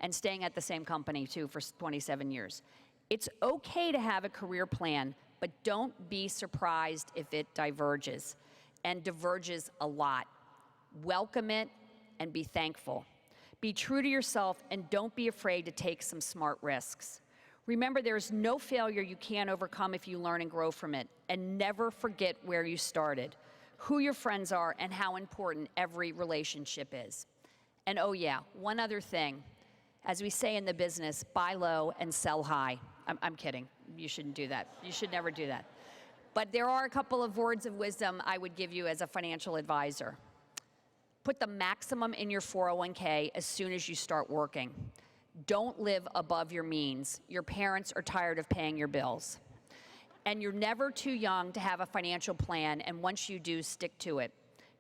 and staying at the same company, too, for 27 years. It's okay to have a career plan, but don't be surprised if it diverges, and diverges a lot. Welcome it and be thankful. Be true to yourself and don't be afraid to take some smart risks. Remember, there is no failure you can't overcome if you learn and grow from it. And never forget where you started, who your friends are, and how important every relationship is. And oh yeah, one other thing. As we say in the business, buy low and sell high. I'm kidding. You shouldn't do that. You should never do that. But there are a couple of words of wisdom I would give you as a financial advisor. Put the maximum in your 401k as soon as you start working. Don't live above your means. Your parents are tired of paying your bills. And you're never too young to have a financial plan, and once you do, stick to it.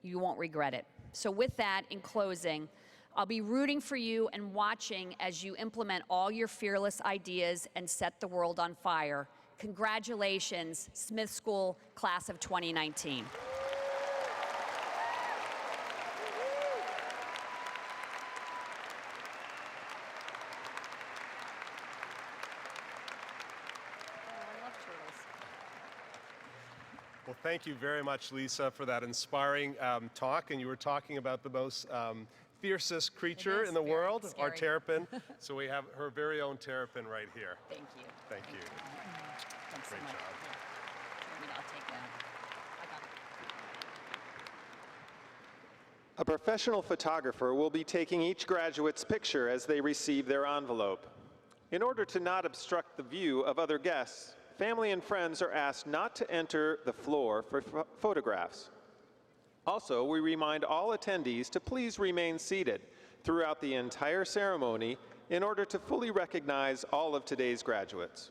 You won't regret it. So with that, in closing, I'll be rooting for you and watching as you implement all your fearless ideas and set the world on fire. Congratulations, Smith School, class of 2019. Well, thank you very much, Lisa, for that inspiring talk. And you were talking about the most fiercest creature in the world, scary. our terrapin. So we have her very own terrapin right here. Thank you. Thank you. Thanks so Great much. job. Here, I'll take that. I got it. A professional photographer will be taking each graduate's picture as they receive their envelope. In order to not obstruct the view of other guests, family and friends are asked not to enter the floor for photographs. Also, we remind all attendees to please remain seated throughout the entire ceremony in order to fully recognize all of today's graduates.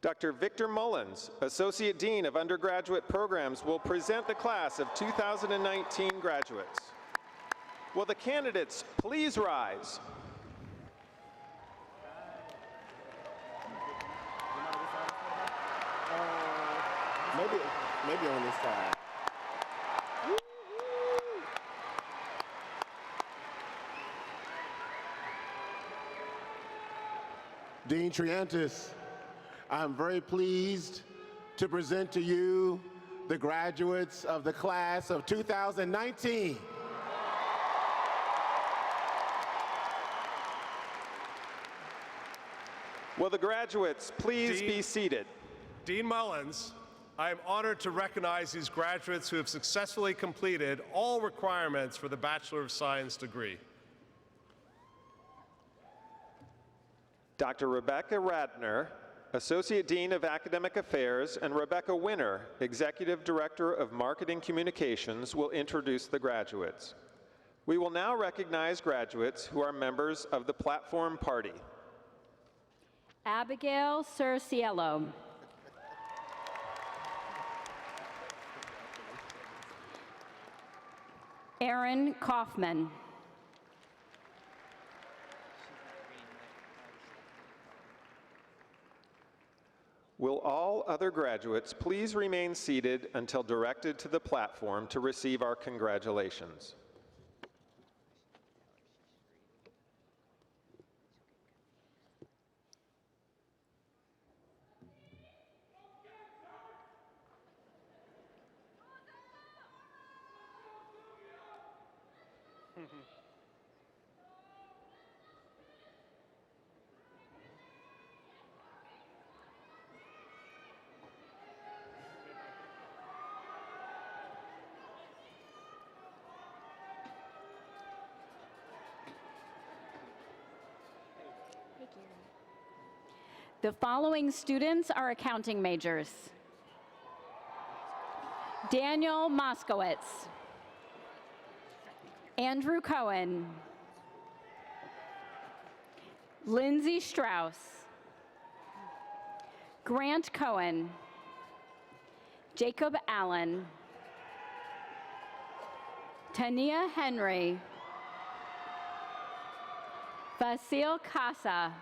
Dr. Victor Mullins, Associate Dean of Undergraduate Programs, will present the class of 2019 graduates. Will the candidates please rise? Maybe on this side. Dean Triantis, I'm very pleased to present to you the graduates of the class of 2019. Will the graduates please be seated? Dean Mullins, I am honored to recognize these graduates who have successfully completed all requirements for the Bachelor of Science degree. Dr. Rebecca Radner, Associate Dean of Academic Affairs, and Rebecca Winner, Executive Director of Marketing Communications, will introduce the graduates. We will now recognize graduates who are members of the Platform Party. Abigail Cerciello. Aaron Kaufman. Will all other graduates please remain seated until directed to the platform to receive our congratulations? The following students are accounting majors: Daniel Moskowitz, Andrew Cohen, Lindsay Strauss, Grant Cohen, Jacob Allen, Tania Henry, Vasil Casa,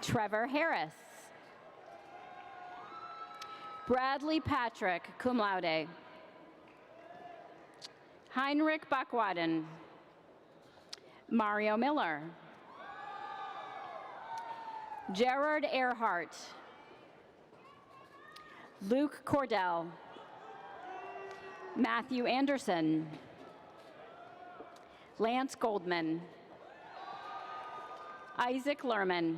Trevor Harris, Bradley Patrick, cum laude, Heinrich Bachwaden, Mario Miller, Gerard Earhart, Luke Cordell, Matthew Anderson, Lance Goldman, Isaac Lerman,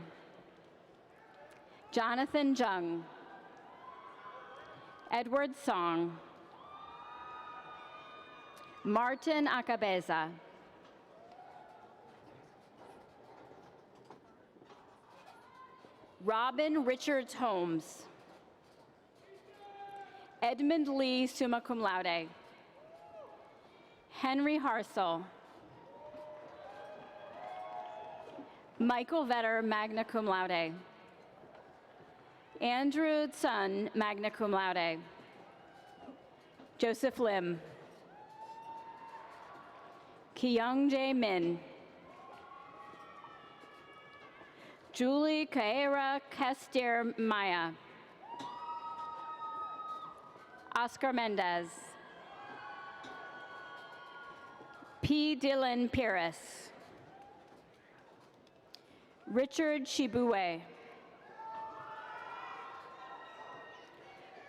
Jonathan Jung, Edward Song, Martin Acabeza, Robin Richards Holmes, Edmund Lee, summa cum laude, Henry Harsel, Michael Vetter, magna cum laude, Andrew Tsun, magna cum laude, Joseph Lim, Kyung Jae Min, Julie Kaera Kester Maya, Oscar Mendez, P. Dylan Pires, Richard Shibue,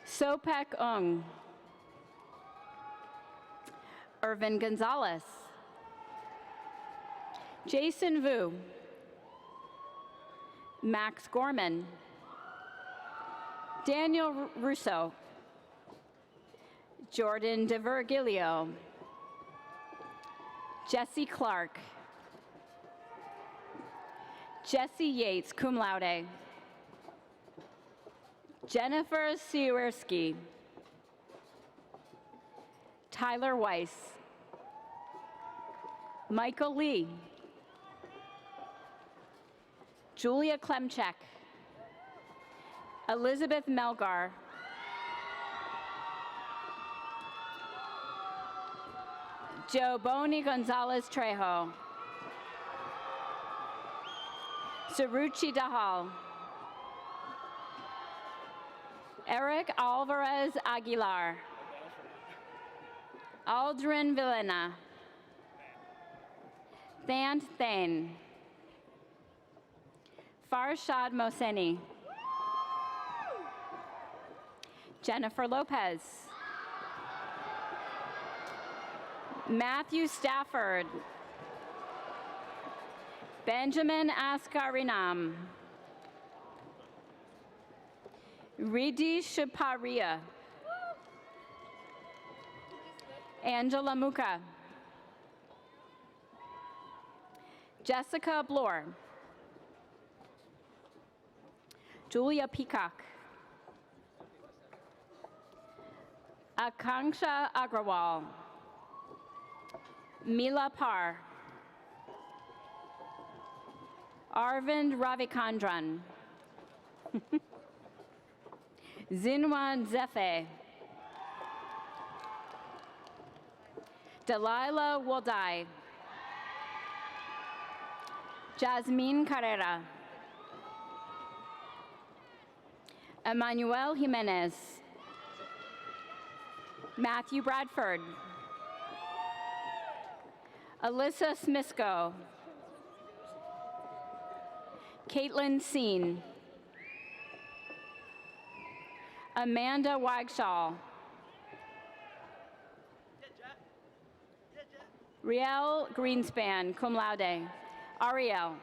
Sopek Ung, Irvin Gonzalez, Jason Vu, Max Gorman, Daniel Russo, Jordan DeVergilio, Jesse Clark, Jesse Yates, cum laude, Jennifer Siwerski, Tyler Weiss, Michael Lee, Julia Klemchek, Elizabeth Melgar, Joe Boni Gonzalez Trejo, Saruchi Dahal, Eric Alvarez Aguilar, Aldrin Villena, Thant Thane, Farshad Mohseni, Jennifer Lopez, Matthew Stafford, Benjamin Askarinam, Ridi Shaparia, Angela Muka, Jessica Bloor, Julia Peacock, Akanksha Agrawal, Mila Par, Arvind Ravikandran, Zinwan Zefe, Delilah Waldai, Jasmine Carrera, Emmanuel Jimenez, Matthew Bradford, Alyssa Smisko, Caitlin Seen, Amanda Wagshaw, Riel Greenspan, cum laude, Ariel,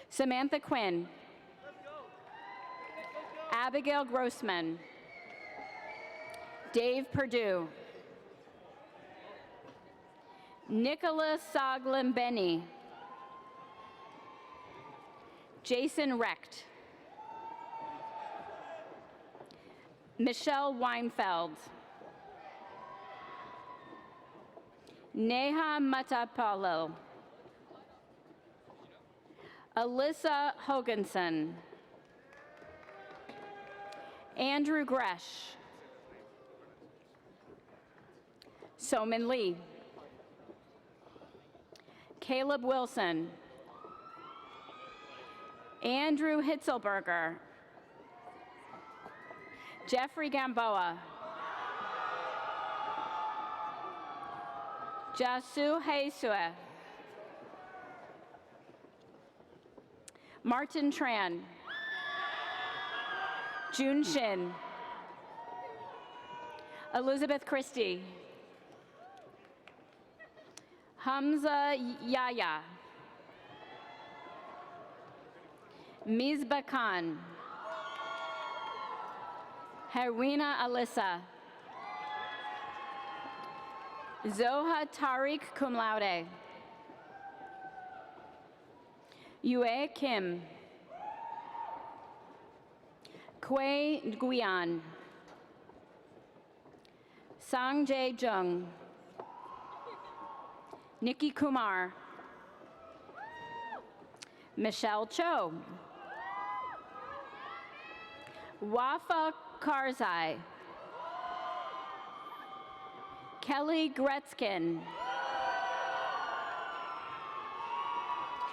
Samantha Quinn, Abigail Grossman, Dave Perdue, Nicholas Saglambeni. Jason Recht. Michelle Weinfeld. Neha Matapalo. Alyssa Hoganson. Andrew Gresh. Somin Lee. Caleb Wilson. Andrew Hitzelberger. Jeffrey Gamboa. Jasu Heisue. Martin Tran. Jun Shin. Elizabeth Christie. Hamza Yaya. Mizba Khan. Harwina Alyssa. Zoha Tariq cum laude. Yue Kim. Kwei Nguyen. Sang Jae Jung. Nikki Kumar. Michelle Cho. Wafa Karzai. Kelly Gretzkin.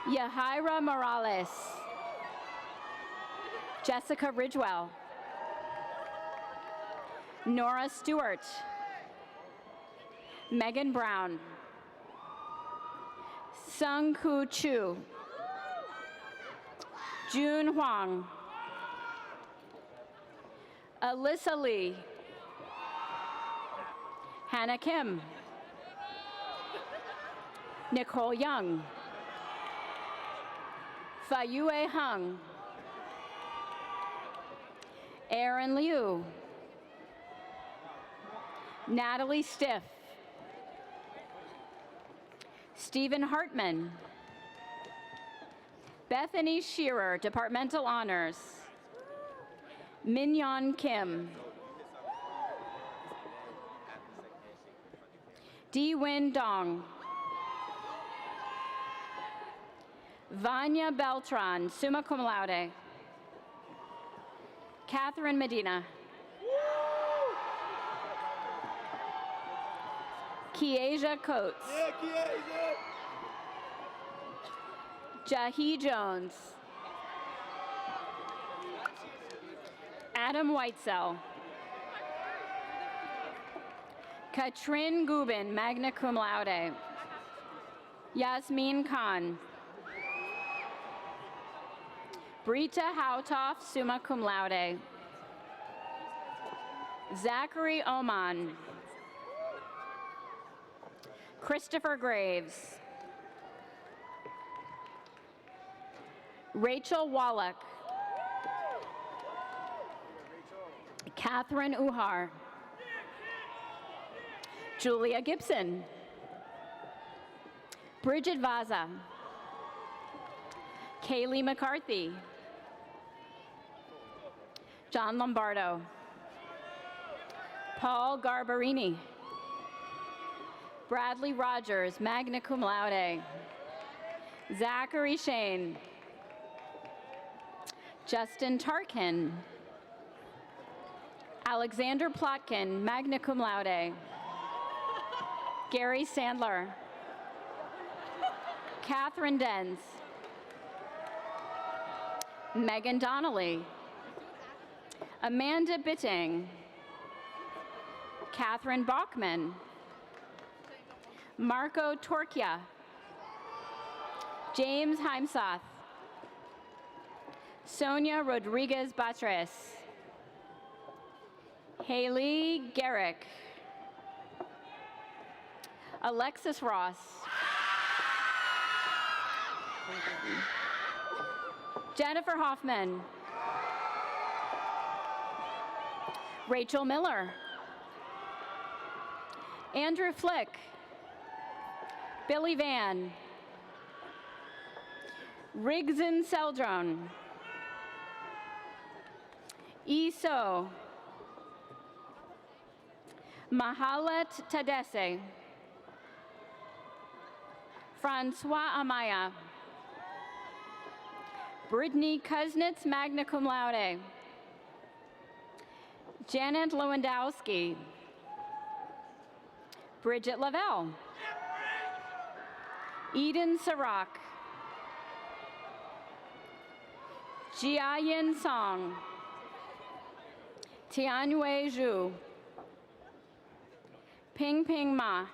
Yahaira Morales. Jessica Ridgewell. Nora Stewart. Megan Brown. Sung Koo Chu. June Huang. Alyssa Lee. Hannah Kim. Nicole Young. Fayue Hung. Aaron Liu. Natalie Stiff. Stephen Hartman. Bethany Shearer, Departmental Honors. Minyon Kim. Di-Win Dong. Vanya Beltran, summa cum laude. Catherine Medina. Kiesia Coates. Jahi Jones. Adam Whitesell. Katrin Gubin, magna cum laude. Yasmin Khan. Brita Houtoff, summa cum laude. Zachary Oman. Christopher Graves. Rachel Wallach. Catherine Uhar. Julia Gibson. Bridget Vaza. Kaylee McCarthy. John Lombardo. Paul Garbarini. Bradley Rogers, magna cum laude. Zachary Shane. Justin Tarkin. Alexander Plotkin, magna cum laude. Gary Sandler. Catherine Denz. Megan Donnelly. Amanda Bitting. Catherine Bachman. Marco Torquia. James Heimsoth. Sonia Rodriguez Batres. Haley Garrick. Alexis Ross. Jennifer Hoffman. Rachel Miller. Andrew Flick. Billy Van. Rigzin Seldron. Iso. Mahalet Tadesse. Francois Amaya. Brittany Kuznets, magna cum laude. Janet Lewandowski. Bridget Lavelle. Eden Sarak. Jiayin Song. Tianhui Zhu. Ping Ping Ma.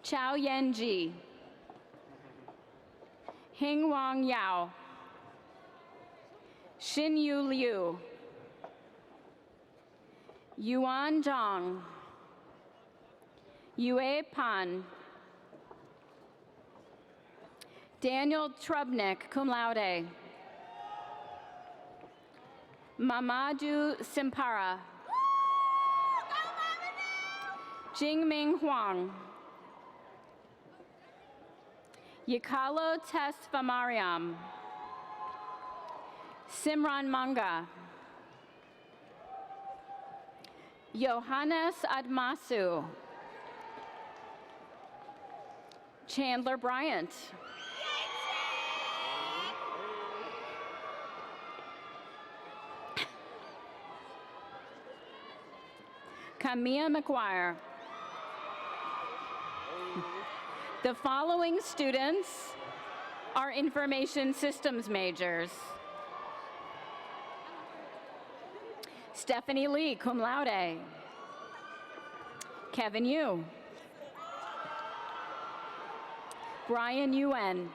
Chao Yen Ji. Hing Wang Yao. Xin Yu Liu. Yuan Zhang. Yue Pan. Daniel Trubnik, cum laude. Mamadou Simpara. Jingming Huang. Yikalo Tesfamariam. Simran Manga. Johannes Admasu. Chandler Bryant. Camilla McGuire. The following students are information systems majors. Stephanie Lee, cum laude. Kevin Yu. Brian Yuen.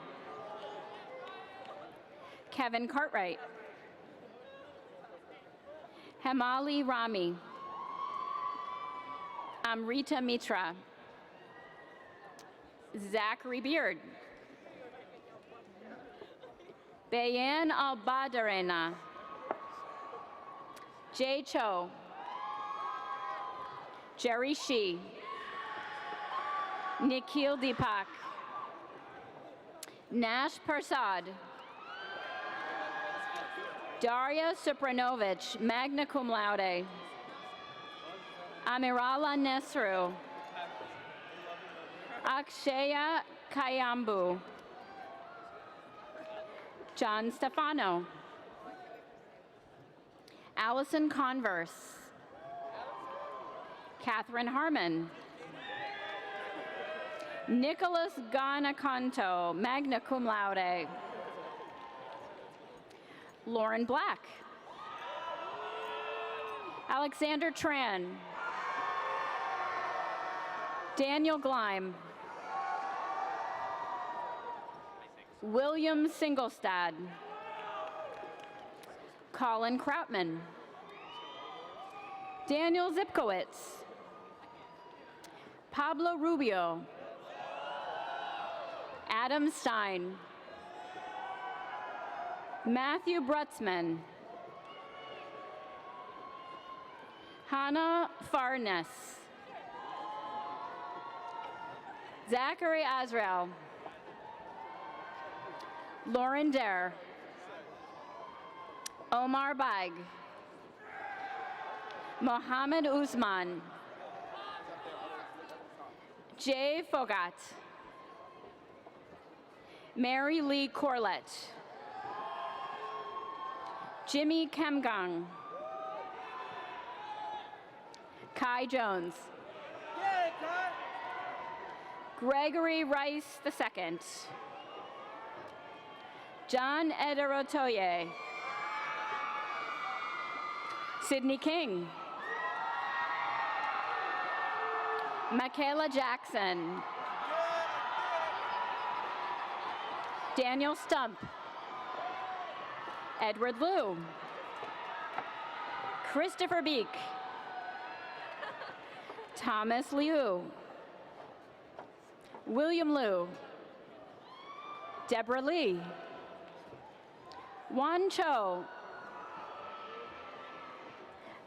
Kevin Cartwright. Hemali Rami. Amrita Mitra. Zachary Beard. Bayan Albadarena. Jay Cho. Jerry Shi. Nikhil Deepak. Nash Persad. Daria Supranovich, magna cum laude. Amirala Nesru. Akshaya Kayambu. John Stefano. Allison Converse. Catherine Harmon. Nicholas Ganacanto, magna cum laude. Lauren Black. Alexander Tran. Daniel Gleim. William Singlestad. Colin Krautman. Daniel Zipkowitz. Pablo Rubio. Adam Stein. Matthew Brutzman. Hannah Farnes. Zachary Azrael. Lauren Dare. Omar Baig. Mohammed Usman. Jay Fogat. Mary Lee Corlett. Jimmy Kemgang. Kai Jones. Gregory Rice II. John Ederotoye. Sydney King. Michaela Jackson. Daniel Stump. Edward Liu. Christopher Beek. Thomas Liu. William Liu. Deborah Lee. Wan Cho.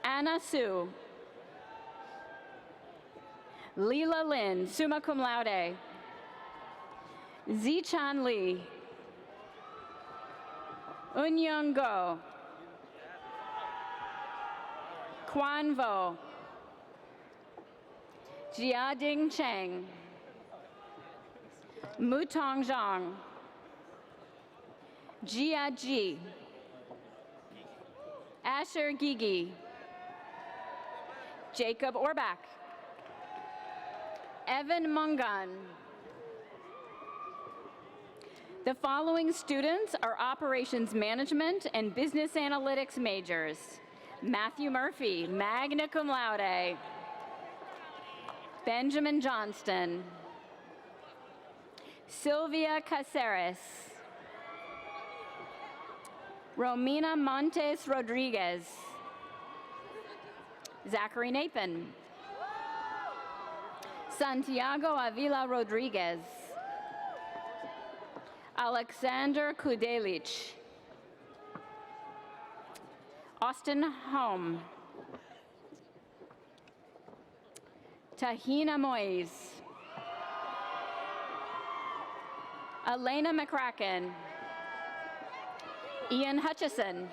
Anna Sue. Leela Lin, summa cum laude. Zichan Lee. Unyoung Go. Quan Vo. Jiading Cheng. Mutong Zhang. Jia Ji. Asher Gigi. Jacob Orbach. Evan Mungan. The following students are Operations Management and Business Analytics majors. Matthew Murphy, magna cum laude. Benjamin Johnston. Sylvia Caceres. Romina Montes Rodriguez. Zachary Nathan. Santiago Avila Rodriguez. Alexander Kudelich. Austin Home. Tahina Moyes. Elena McCracken. Ian Hutchison.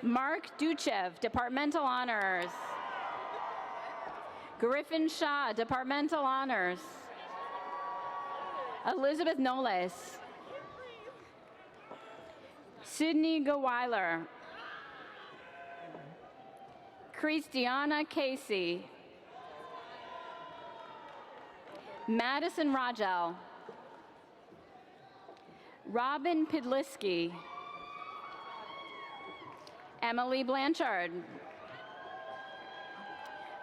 Mark Duchev, Departmental Honors. Griffin Shaw, Departmental Honors. Elizabeth Knowles. Sydney Gaweiler. Christiana Casey. Madison Rogel. Robin Pidliski. Emily Blanchard.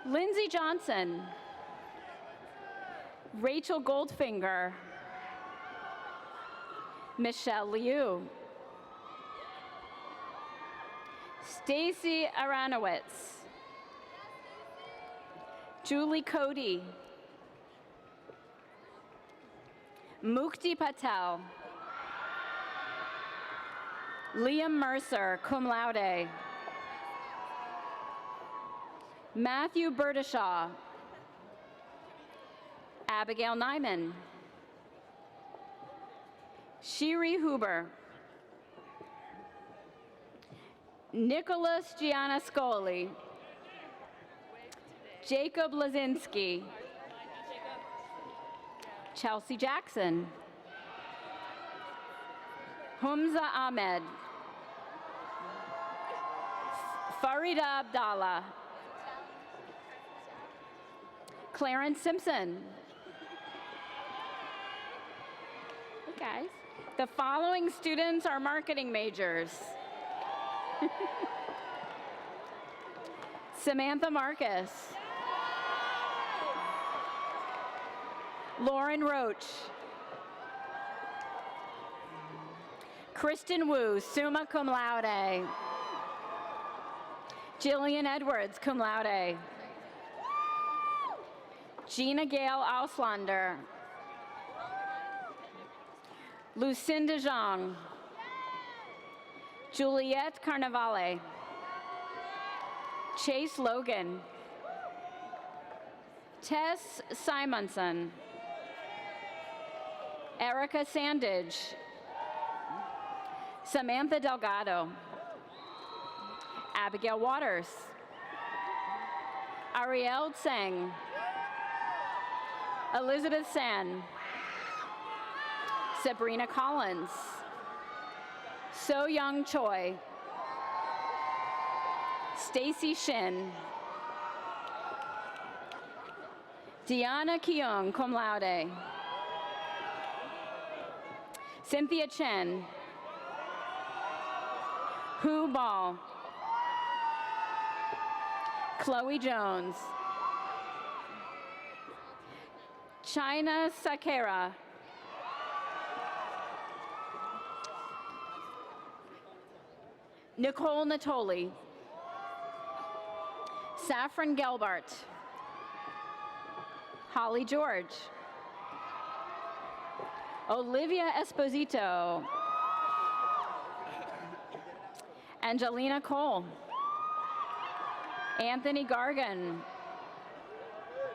Lindsay Johnson. Rachel Goldfinger. Michelle Liu. Stacy Aranowitz. Julie Cody. Mukti Patel. Liam Mercer, cum laude. Matthew Burdishaw. Abigail Nyman. Shiri Huber. Nicholas Gianascoli. Jacob Lazinski. Chelsea Jackson. Humza Ahmed. Farida Abdallah. Clarence Simpson. Hey guys. The following students are marketing majors. Samantha Marcus. Lauren Roach. Kristen Wu, summa cum laude. Jillian Edwards, cum laude. Gina Gail Auslander. Lucinda Zhang. Juliette Carnavale. Chase Logan. Tess Simonson. Erica Sandage. Samantha Delgado. Abigail Waters. Ariel Tseng. Elizabeth San. Sabrina Collins. So Young Choi. Stacy Shin. Deanna Keung, cum laude. Cynthia Chen. Hu Ball. Chloe Jones. China Sakera. Nicole Natoli. Saffron Gelbart. Holly George. Olivia Esposito. Angelina Cole. Anthony Gargan.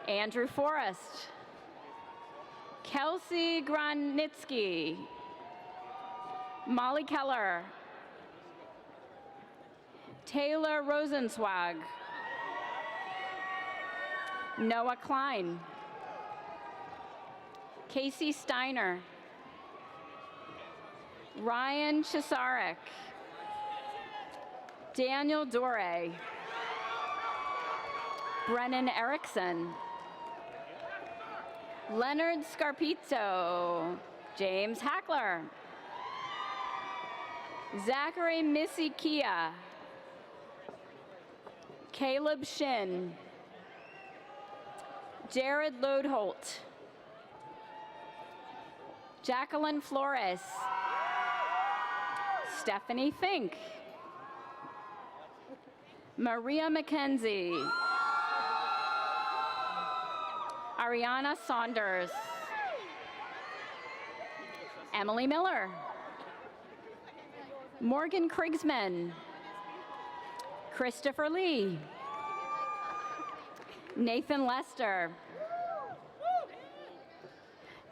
Andrew Forrest, Kelsey Granitsky, Molly Keller, Taylor Rosenzweig, Noah Klein, Casey Steiner, Ryan Chisarek, Daniel Dore, Brennan Erickson, Leonard Scarpizzo, James Hackler, Zachary Misikia, Caleb Shin, Jared Lodeholt, Jacqueline Flores, Stephanie Fink, Maria McKenzie, Ariana Saunders, Emily Miller, Morgan Krigsman, Christopher Lee, Nathan Lester,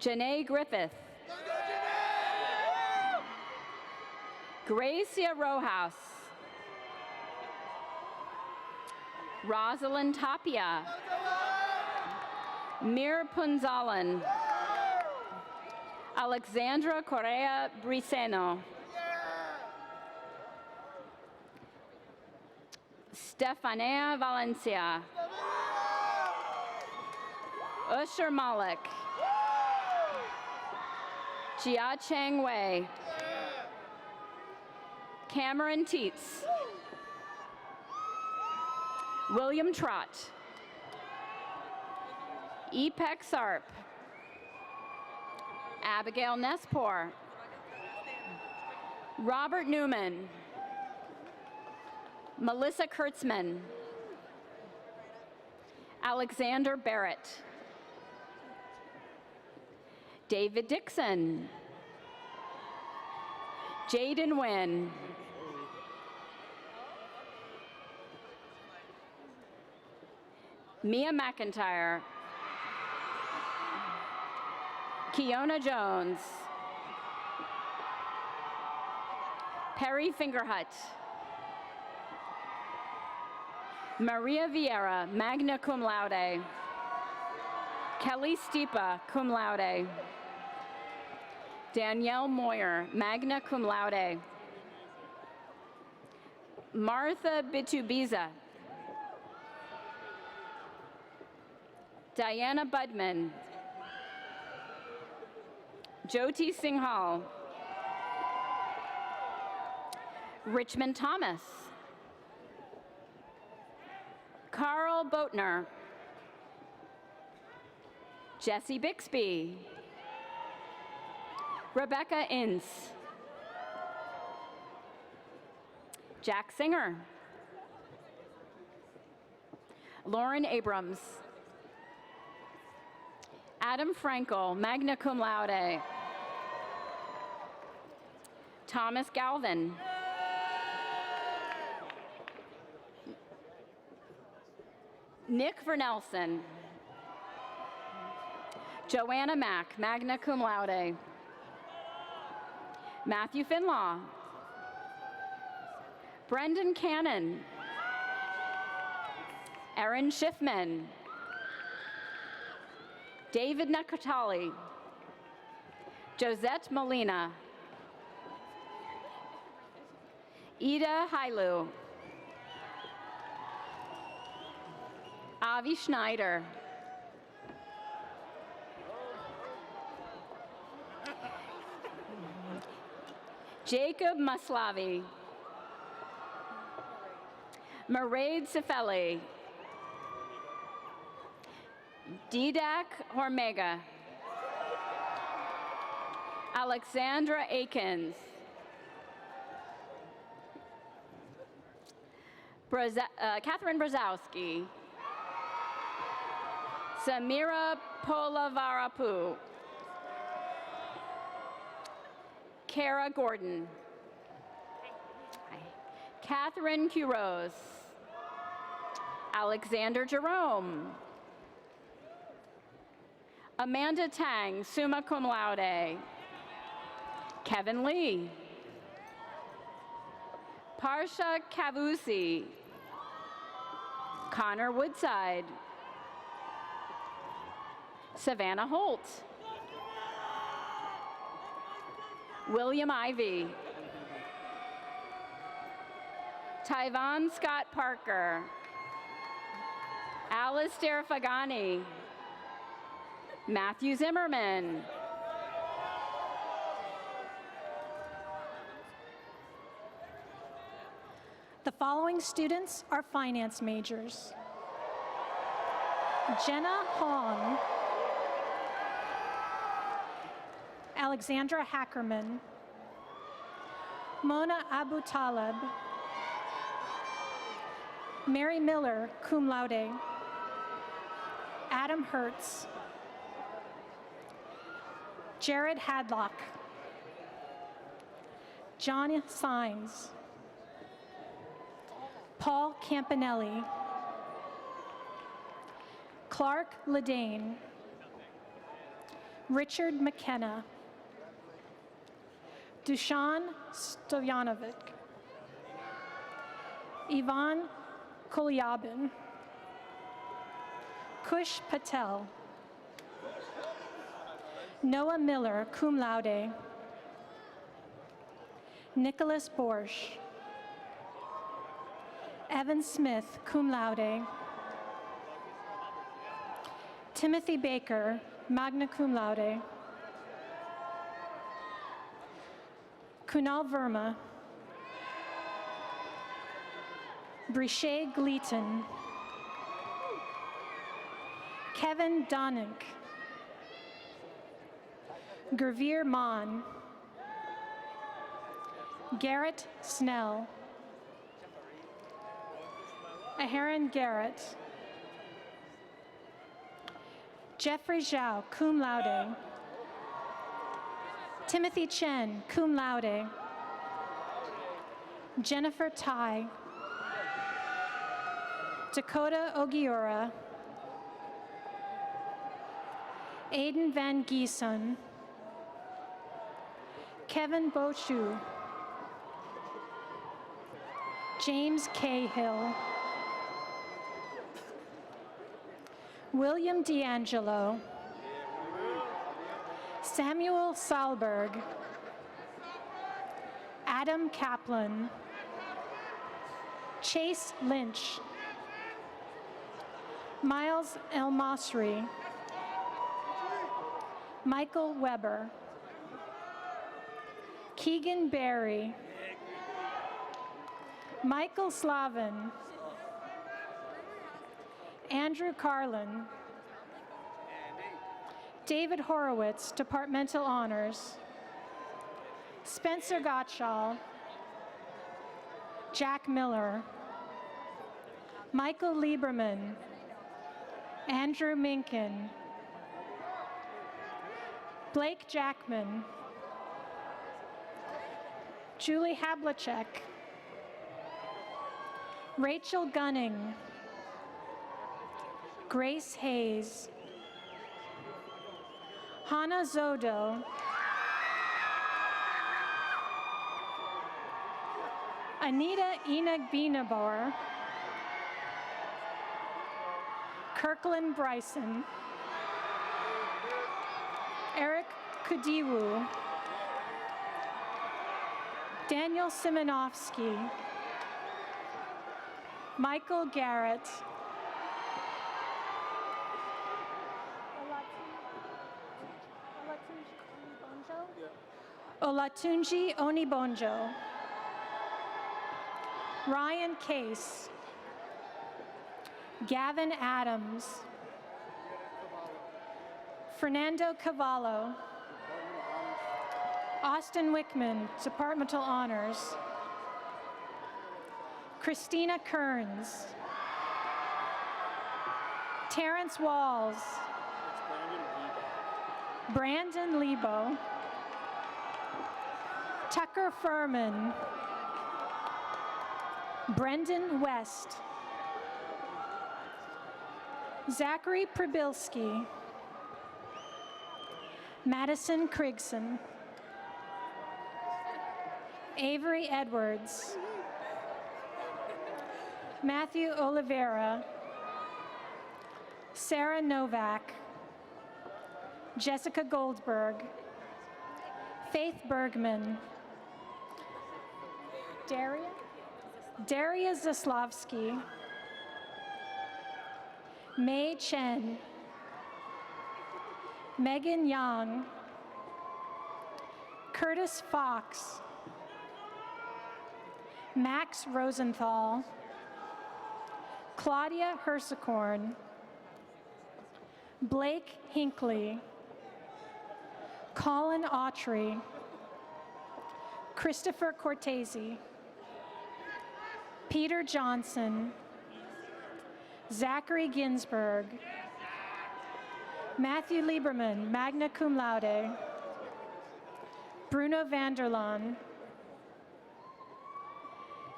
Janae Griffith, Gracia Rojas, Rosalind Tapia, Mir Punzalan, Alexandra Correa Briceno, Stefanea Valencia, Usher Malik, Jia Cheng Wei, Cameron Teets, William Trott, Epek Sarp, Abigail Nespor, Robert Newman, Melissa Kurtzman, Alexander Barrett, David Dixon, Jaden Nguyen, Mia McIntyre, Kiona Jones, Perry Fingerhut, Maria Vieira, magna cum laude, Kelly Stipa, cum laude, Danielle Moyer, magna cum laude, Martha Bitubiza, Diana Budman, Jyoti Singhal, Richmond Thomas, Carl Boatner, Jesse Bixby, Rebecca Ince, Jack Singer, Lauren Abrams, Adam Frankel, magna cum laude, Thomas Galvin, Nick Vernelson, Joanna Mack, magna cum laude, Matthew Finlaw, Brendan Cannon, Erin Schiffman, David Nakatali, Josette Molina, Ida Hailu, Avi Schneider, Jacob Maslavi, Mairead Cefeli, Didak Hormega, Alexandra Akins, Catherine Brzezowski, Samira Polavarapu, Kara Gordon, Catherine Quiroz, Alexander Jerome, Amanda Tang, summa cum laude. Kevin Lee. Parsha Kavusi. Connor Woodside. Savannah Holt. William Ivey. Tyvon Scott Parker. Alistair Fagani. Matthew Zimmerman. The following students are finance majors. Jenna Hong. Alexandra Hackerman. Mona Abu Talib. Mary Miller, cum laude. Adam Hertz. Jared Hadlock. John Sines. Paul Campanelli. Clark Ledane. Richard McKenna. Dushan Stojanovic. Ivan Kolyabin. Kush Patel. Noah Miller, cum laude. Nicholas Borsch. Evan Smith, cum laude. Timothy Baker, magna cum laude. Kunal Verma. Brishay Gleaton. Kevin Donink. Gurveer Maan. Garrett Snell. Aharon Garrett. Jeffrey Zhao, cum laude. Timothy Chen, cum laude. Jennifer Tai. Dakota Ogiura. Aiden Van Giesen. Kevin Bochu. James Cahill. William D'Angelo. Samuel Salberg. Adam Kaplan. Chase Lynch. Miles El Masri. Michael Weber. Keegan Berry. Michael Slavin. Andrew Carlin. David Horowitz, Departmental Honors. Spencer Gottschall. Jack Miller. Michael Lieberman. Andrew Minkin. Blake Jackman. Julie Havlicek. Rachel Gunning. Grace Hayes. Hannah Zodo. Anita Inagbinabor. Kirkland Bryson. Eric Kudiwu. Daniel Simonovsky. Michael Garrett. Olatunji Onibonjo. Ryan Case. Gavin Adams. Fernando Cavallo. Austin Wickman, Departmental Honors. Christina Kearns. Terrence Walls. Brandon Lebo. Tucker Furman. Brendan West. Zachary Prabilski. Madison Krigson. Avery Edwards. Matthew Oliveira. Sarah Novak. Jessica Goldberg. Faith Bergman. Daria Zaslavsky. Mei Chen. Megan Yang. Curtis Fox. Max Rosenthal. Claudia Hersikorn. Blake Hinckley. Colin Autry. Christopher Cortese. Peter Johnson. Zachary Ginsberg. Matthew Lieberman, magna cum laude. Bruno Vanderlaan.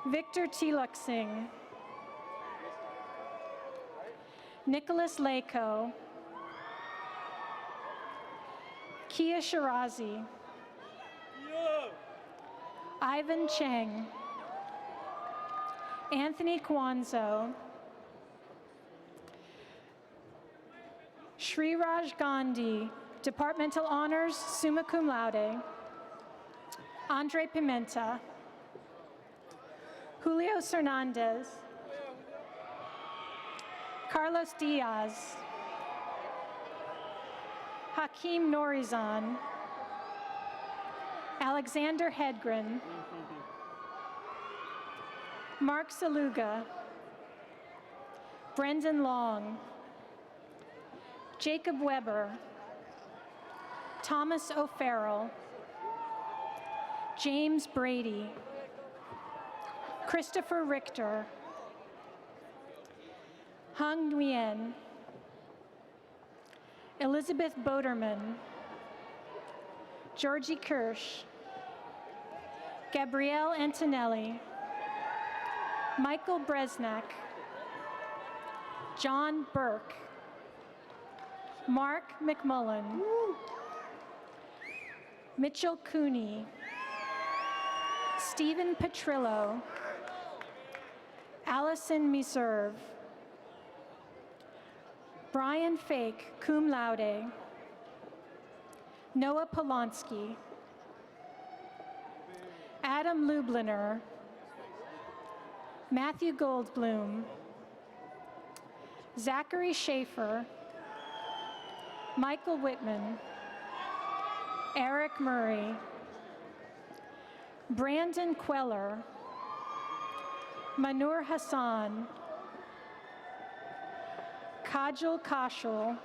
Victor Tilak Singh. Nicholas Lako. Kia Shirazi. Ivan Cheng. Anthony Kwanzo. Sriraj Gandhi, Departmental Honors, summa cum laude. Andre Pimenta. Julio Hernandez. Carlos Diaz. Hakeem Norizan. Alexander Hedgren. Mark Saluga. Brendan Long. Jacob Weber. Thomas O'Farrell. James Brady. Christopher Richter. Hung Nguyen. Elizabeth Boderman. Georgie Kirsch. Gabrielle Antonelli. Michael Bresnak. John Burke. Mark McMullen. Mitchell Cooney. Stephen Petrillo. Allison Meserve. Brian Fake, cum laude. Noah Polonsky. Adam Lubliner. Matthew Goldblum. Zachary Schaefer. Michael Whitman. Eric Murray. Brandon Queller. Manur Hassan. Kajal Kaushal.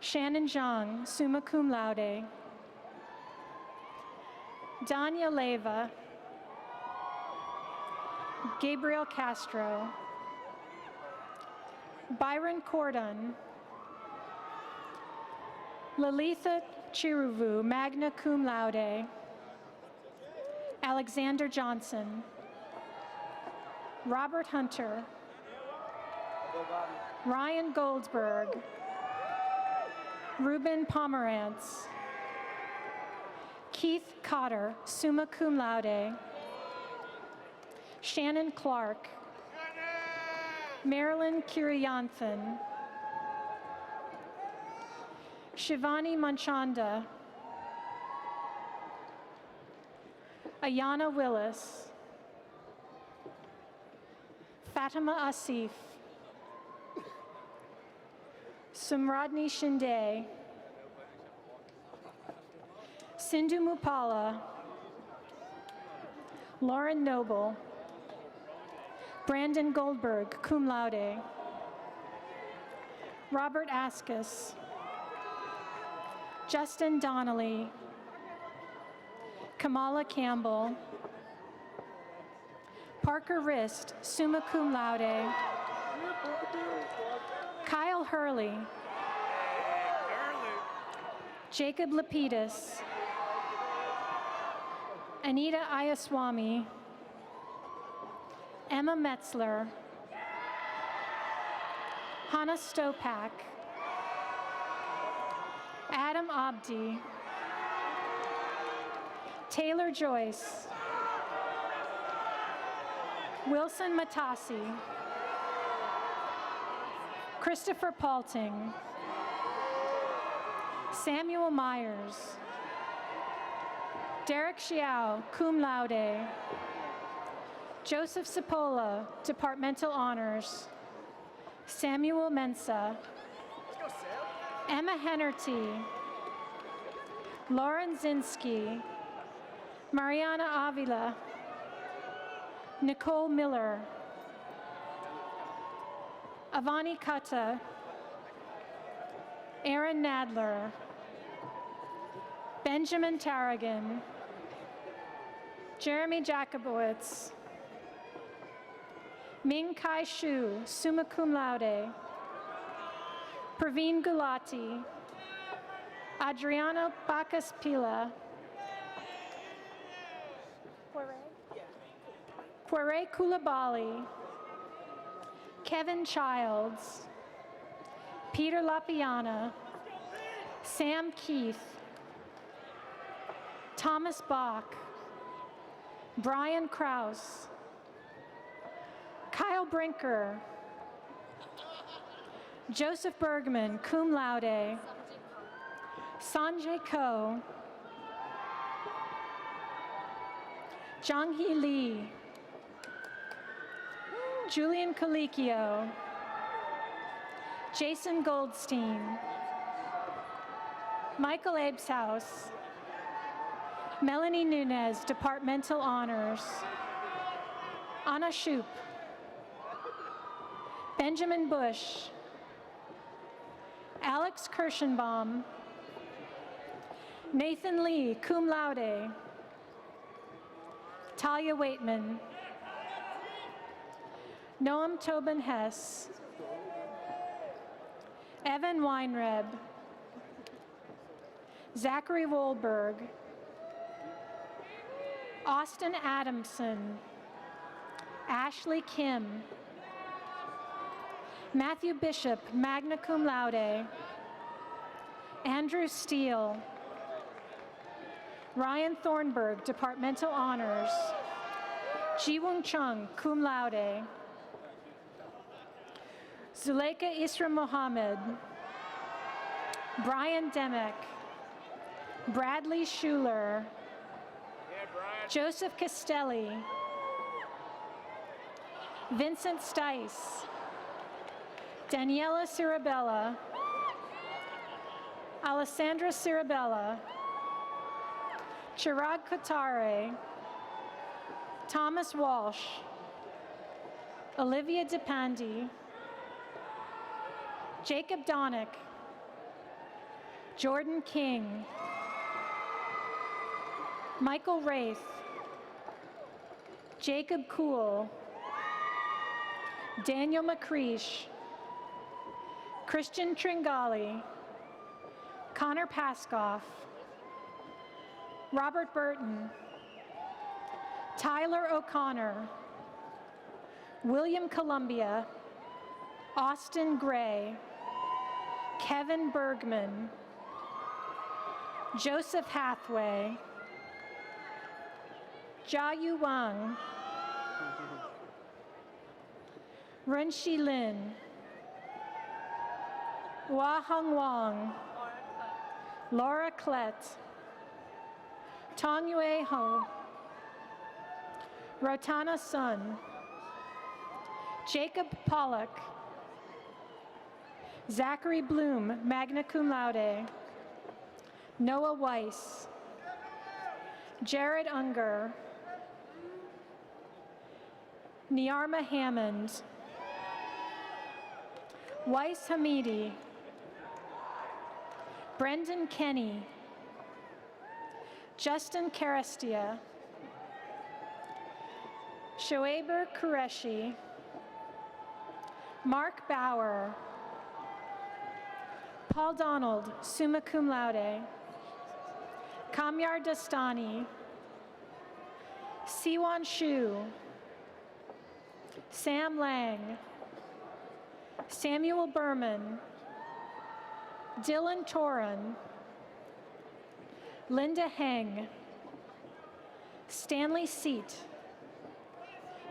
Shannon Zhang, summa cum laude. Danya Leva. Gabriel Castro. Byron Cordon. Lalitha Chiruvu, magna cum laude. Alexander Johnson. Robert Hunter. Ryan Goldberg. Ruben Pomerantz. Keith Cotter, summa cum laude. Shannon Clark. Marilyn Kiriyanthan. Shivani Manchanda. Ayana Willis. Fatima Asif. Sumradni Shinde. Sindhu Mupala. Lauren Noble. Brandon Goldberg, cum laude. Robert Askus. Justin Donnelly. Kamala Campbell. Parker Rist, summa cum laude. Kyle Hurley. Jacob Lapidus. Anita Ayaswamy. Emma Metzler. Hannah Stopak. Adam Abdi, Taylor Joyce, Wilson Matasi, Christopher Palting, Samuel Myers, Derek Xiao, cum laude, Joseph Cipolla, departmental honors, Samuel Mensa, Emma Hennerty, Lauren Zinsky, Mariana Avila, Nicole Miller, Avani Kutta, Aaron Nadler, Benjamin Tarragon, Jeremy Jakubowicz, Ming Kai Shu, summa cum laude, Praveen Gulati, Adriano Bacchus Pila, Poire Koulibaly, Kevin Childs, Peter Lapiana, Sam Keith, Thomas Bach, Brian Kraus, Kyle Brinker, Joseph Bergman, cum laude, Sanjay Ko, Jong-hee Lee, Julian Colicchio, Jason Goldstein, Michael Abeshouse, Melanie Nunez, departmental honors, Anna Shoup, Benjamin Bush, Alex Kirschenbaum, Nathan Lee, cum laude, Talia Waitman, Noam Tobin Hess, Evan Weinreb, Zachary Wohlberg, Austin Adamson, Ashley Kim, Matthew Bishop, magna cum laude, Andrew Steele, Ryan Thornburg, departmental honors, Jiwoong Chung, cum laude, Zuleika Isra Mohammed, Brian Demick, Bradley Schuler, Joseph Castelli, Vincent Stice, Daniela Cirabella, Alessandra Cirabella, Chirag Kotare, Thomas Walsh, Olivia DePandi, Jacob Donick, Jordan King, Michael Wraith, Jacob Kuhl, Daniel McCreesh, Christian Tringali, Connor Paskoff, Robert Burton, Tyler O'Connor, William Columbia, Austin Gray, Kevin Bergman, Joseph Hathaway, Jia Wang, Runshi Lin, Hua Hung Wang, Laura Klett, Tong Yue Ho, Rotana Sun, Jacob Pollock, Zachary Bloom, magna cum laude, Noah Weiss, Jared Unger, Niarma Hammond, Weiss Hamidi, Brendan Kenny, Justin Karestia, Shoaber Qureshi, Mark Bauer, Paul Donald, summa cum laude, Kamyar Dastani, Siwon Shu, Sam Lang, Samuel Berman, Dylan Toran, Linda Heng, Stanley Seat,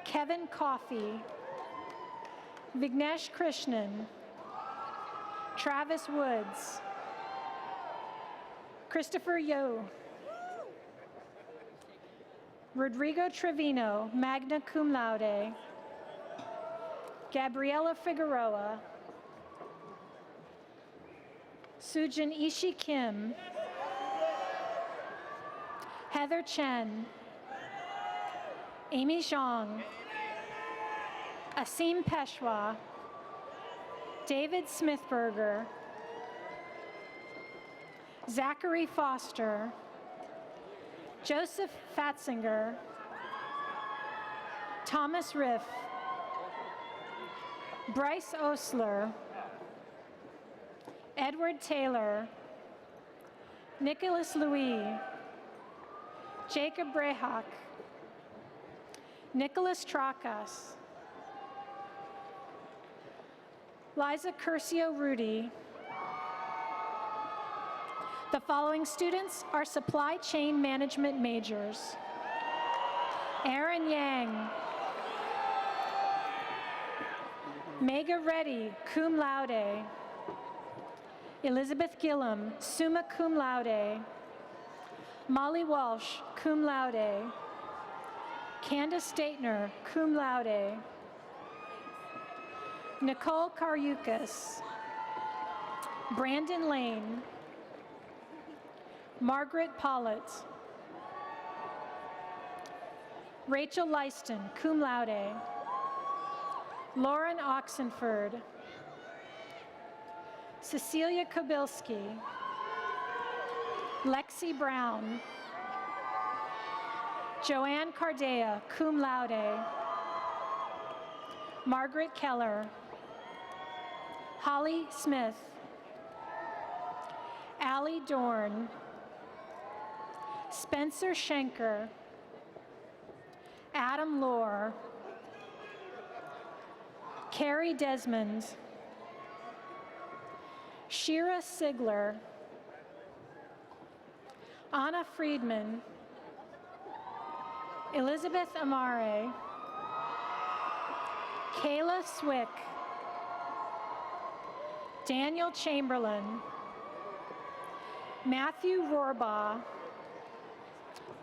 Kevin Coffey, Vignesh Krishnan, Travis Woods, Christopher Yo, Rodrigo Trevino, magna cum laude, Gabriela Figueroa, Sujin Ishi Kim, Heather Chen, Amy Zhang, Asim Peshwa, David Smithberger, Zachary Foster, Joseph Fatzinger, Thomas Riff, Bryce Osler, Edward Taylor, Nicholas Louis, Jacob Brehak, Nicholas Trakas, Liza Curcio Rudy. The following students are supply chain management majors. Aaron Yang, Mega Reddy, cum laude. Elizabeth Gillum, summa cum laude. Molly Walsh, cum laude. Candace Staitner, cum laude. Nicole Karyukas, Brandon Lane, Margaret Pollitt, Rachel Lyston, cum laude. Lauren Oxenford, Cecilia Kobilski, Lexi Brown, Joanne Cardea, cum laude. Margaret Keller, Holly Smith, Allie Dorn, Spencer Schenker, Adam Lohr, Carrie Desmond, Shira Sigler, Anna Friedman, Elizabeth Amare, Kayla Swick, Daniel Chamberlain, Matthew Rohrbaugh,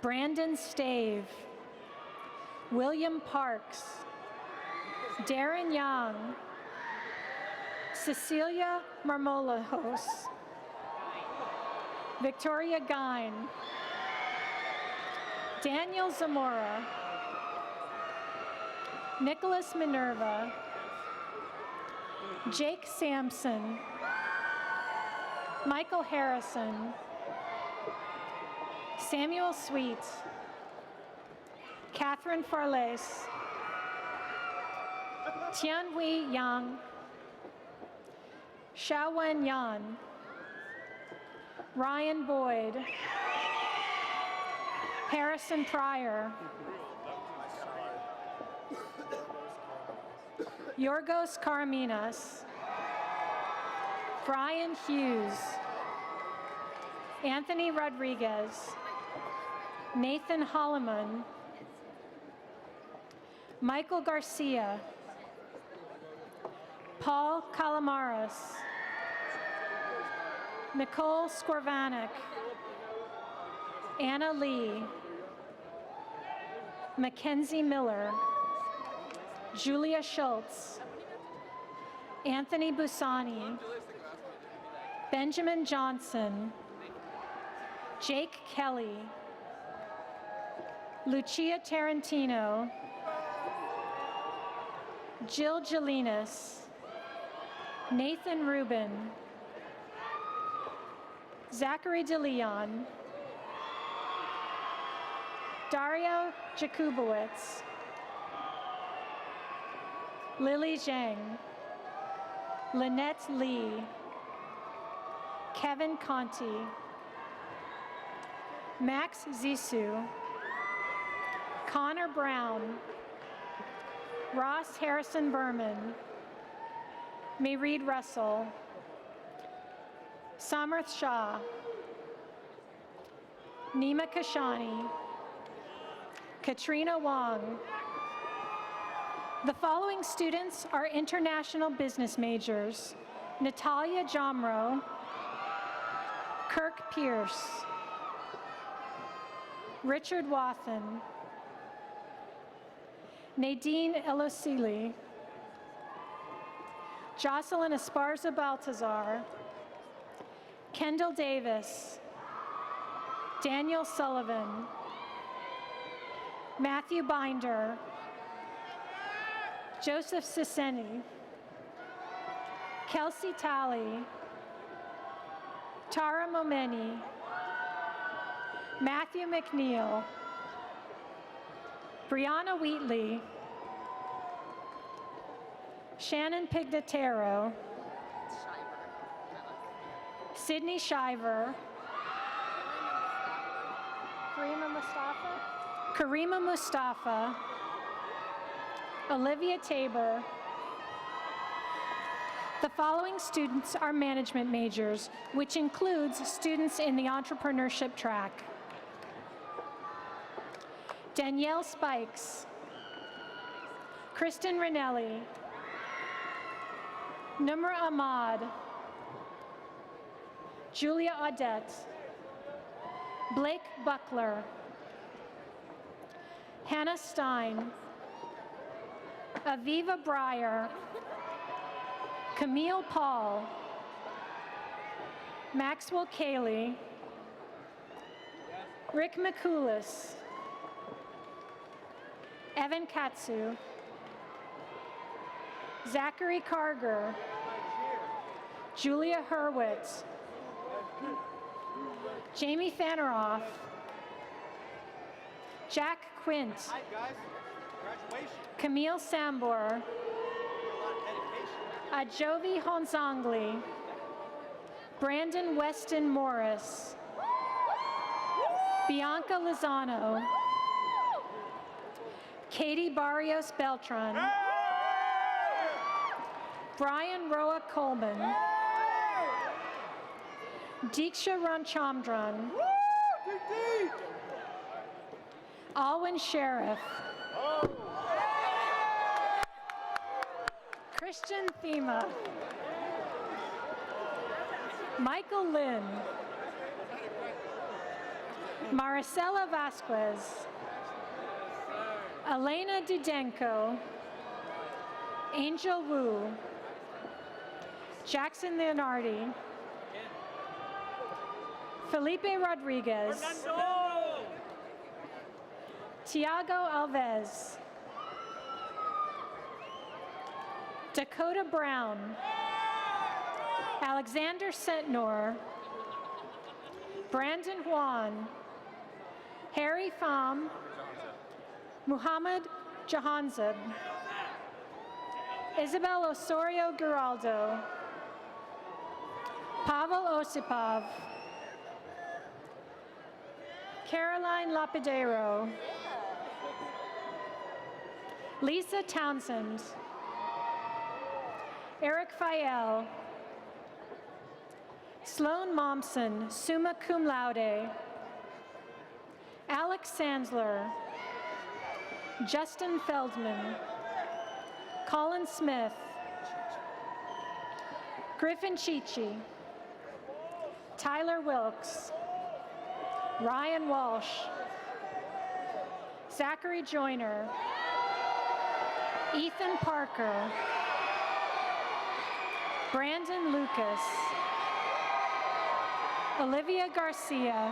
Brandon Stave, William Parks, Darren Young, Cecilia Marmolajos, Victoria Gine, Daniel Zamora, Nicholas Minerva, Jake Sampson, Michael Harrison, Samuel Sweet, Catherine Farles, Tianhui Yang, Xiaowen Yan, Ryan Boyd, Harrison Pryor, Yorgos Karaminas, Brian Hughes, Anthony Rodriguez, Nathan Holloman, Michael Garcia, Paul Kalamaras, Nicole Skorvanek, Anna Lee, Mackenzie Miller, Julia Schultz, Anthony Busani, Benjamin Johnson, Jake Kelly, Lucia Tarantino, Jill Jelinas, Nathan Rubin, Zachary DeLeon, Dario Jakubowicz, Lily Zhang, Lynette Lee, Kevin Conti, Max Zissou, Connor Brown, Ross Harrison Berman, Mayreed Russell, Samarth Shah, Nima Kashani, Katrina Wong. The following students are international business majors: Natalia Jomro, Kirk Pierce, Richard Wathen, Nadine Elosili, Jocelyn Esparza Baltazar, Kendall Davis, Daniel Sullivan, Matthew Binder, Joseph Siseni, Kelsey Talley, Tara Momeni, Matthew McNeil, Brianna Wheatley, Shannon Pignataro, Sydney Shiver, Karima Mustafa, Olivia Tabor. The following students are management majors, which includes students in the entrepreneurship track: Danielle Spikes, Kristen Ranelli, Numra Ahmad, Julia Audette, Blake Buckler, Hannah Stein, Aviva Breyer, Camille Paul, Maxwell Cayley, Rick McCoulis, Evan Katsu, Zachary Karger, Julia Hurwitz, Jamie Faneroff, Jack Quint, Camille Sambor, Ajovi Honzangli, Brandon Weston Morris, Bianca Lozano, Katie Barrios Beltran, Brian Roa Coleman, Diksha Ramchandran, Alwyn Sheriff, Christian Thema, Michael Lynn, Maricela Vasquez, Elena Dudenko, Angel Wu, Jackson Leonardi, Felipe Rodriguez, Tiago Alves, Dakota Brown, Alexander Sentnor, Brandon Juan, Harry Pham, Muhammad Jahanzeb, Isabel Osorio Giraldo, Pavel Osipov, Caroline Lapidero, Lisa Townsend, Eric Fayel, Sloan Momsen, summa cum laude, Alex Sandsler, Justin Feldman, Colin Smith, Griffin Chichi, Tyler Wilkes, Ryan Walsh, Zachary Joyner, Ethan Parker, Brandon Lucas, Olivia Garcia,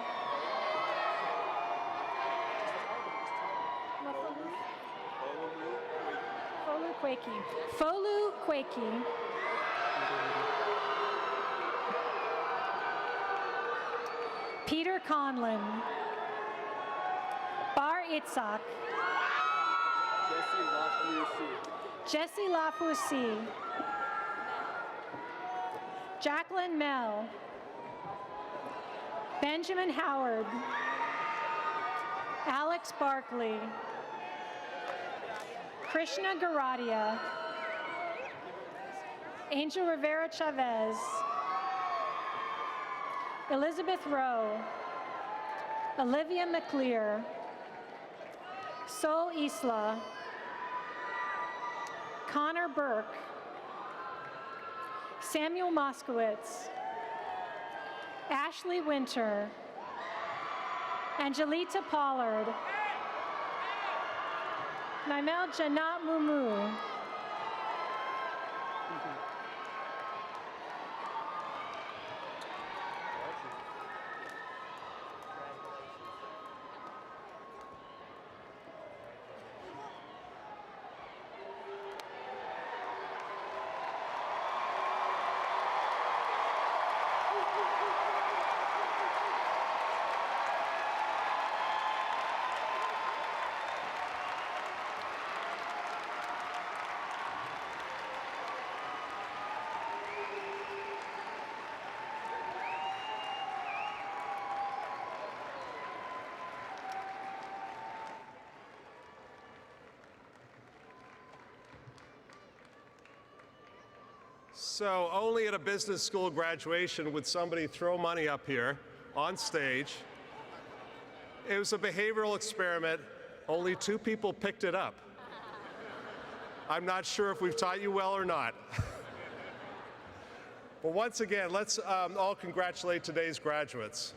Folu Kweki, Peter Conlon, Bar Itzhak, Jesse Lafoussi, Jacqueline Mell, Benjamin Howard, Alex Barkley, Krishna Garadia, Angel Rivera Chavez, Elizabeth Rowe, Olivia McLear, Sol Isla, Connor Burke, Samuel Moskowitz, Ashley Winter, Angelita Pollard, Naimel Janat Mumu, So only at a business school graduation would somebody throw money up here on stage. It was a behavioral experiment. Only 2 people picked it up. I'm not sure if we've taught you well or not. Well, once again, let's all congratulate today's graduates.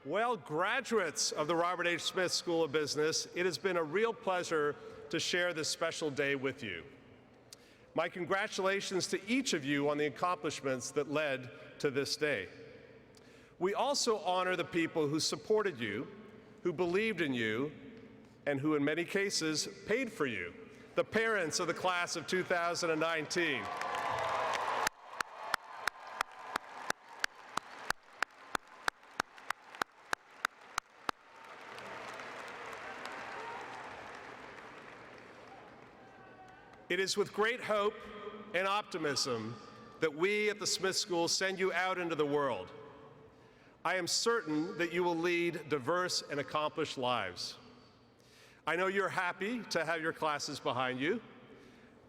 Well, graduates of the Robert H. Smith School of Business, it has been a real pleasure to share this special day with you. My congratulations to each of you on the accomplishments that led to this day. We also honor the people who supported you, who believed in you, and who in many cases paid for you, the parents of the class of 2019. It is with great hope and optimism that we at the Smith School send you out into the world. I am certain that you will lead diverse and accomplished lives. I know you're happy to have your classes behind you,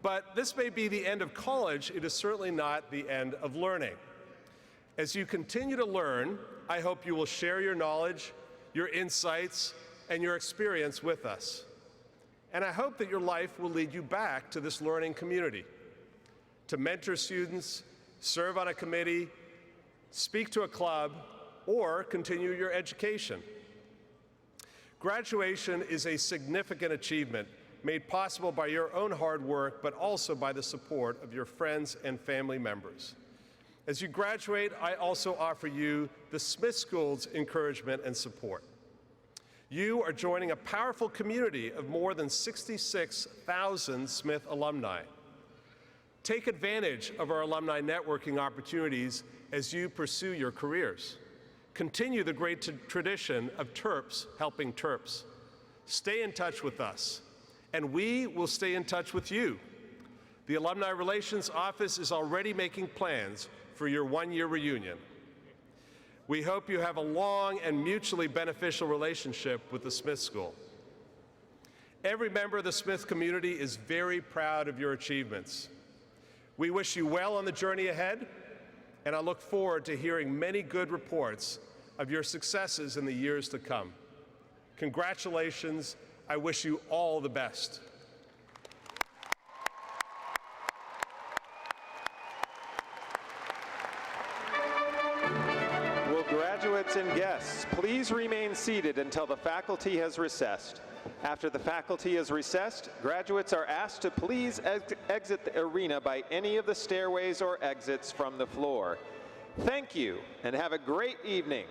but this may be the end of college. It is certainly not the end of learning. As you continue to learn, I hope you will share your knowledge, your insights, and your experience with us. And I hope that your life will lead you back to this learning community, to mentor students, serve on a committee, speak to a club, or continue your education. Graduation is a significant achievement made possible by your own hard work, but also by the support of your friends and family members. As you graduate, I also offer you the Smith School's encouragement and support. You are joining a powerful community of more than 66,000 Smith alumni. Take advantage of our alumni networking opportunities as you pursue your careers. Continue the great tradition of Terps helping Terps. Stay in touch with us, and we will stay in touch with you. The Alumni Relations Office is already making plans for your one-year reunion. We hope you have a long and mutually beneficial relationship with the Smith School. Every member of the Smith community is very proud of your achievements. We wish you well on the journey ahead, and I look forward to hearing many good reports of your successes in the years to come. Congratulations. I wish you all the best. Graduates and guests, please remain seated until the faculty has recessed. After the faculty has recessed, graduates are asked to please exit the arena by any of the stairways or exits from the floor. Thank you, and have a great evening.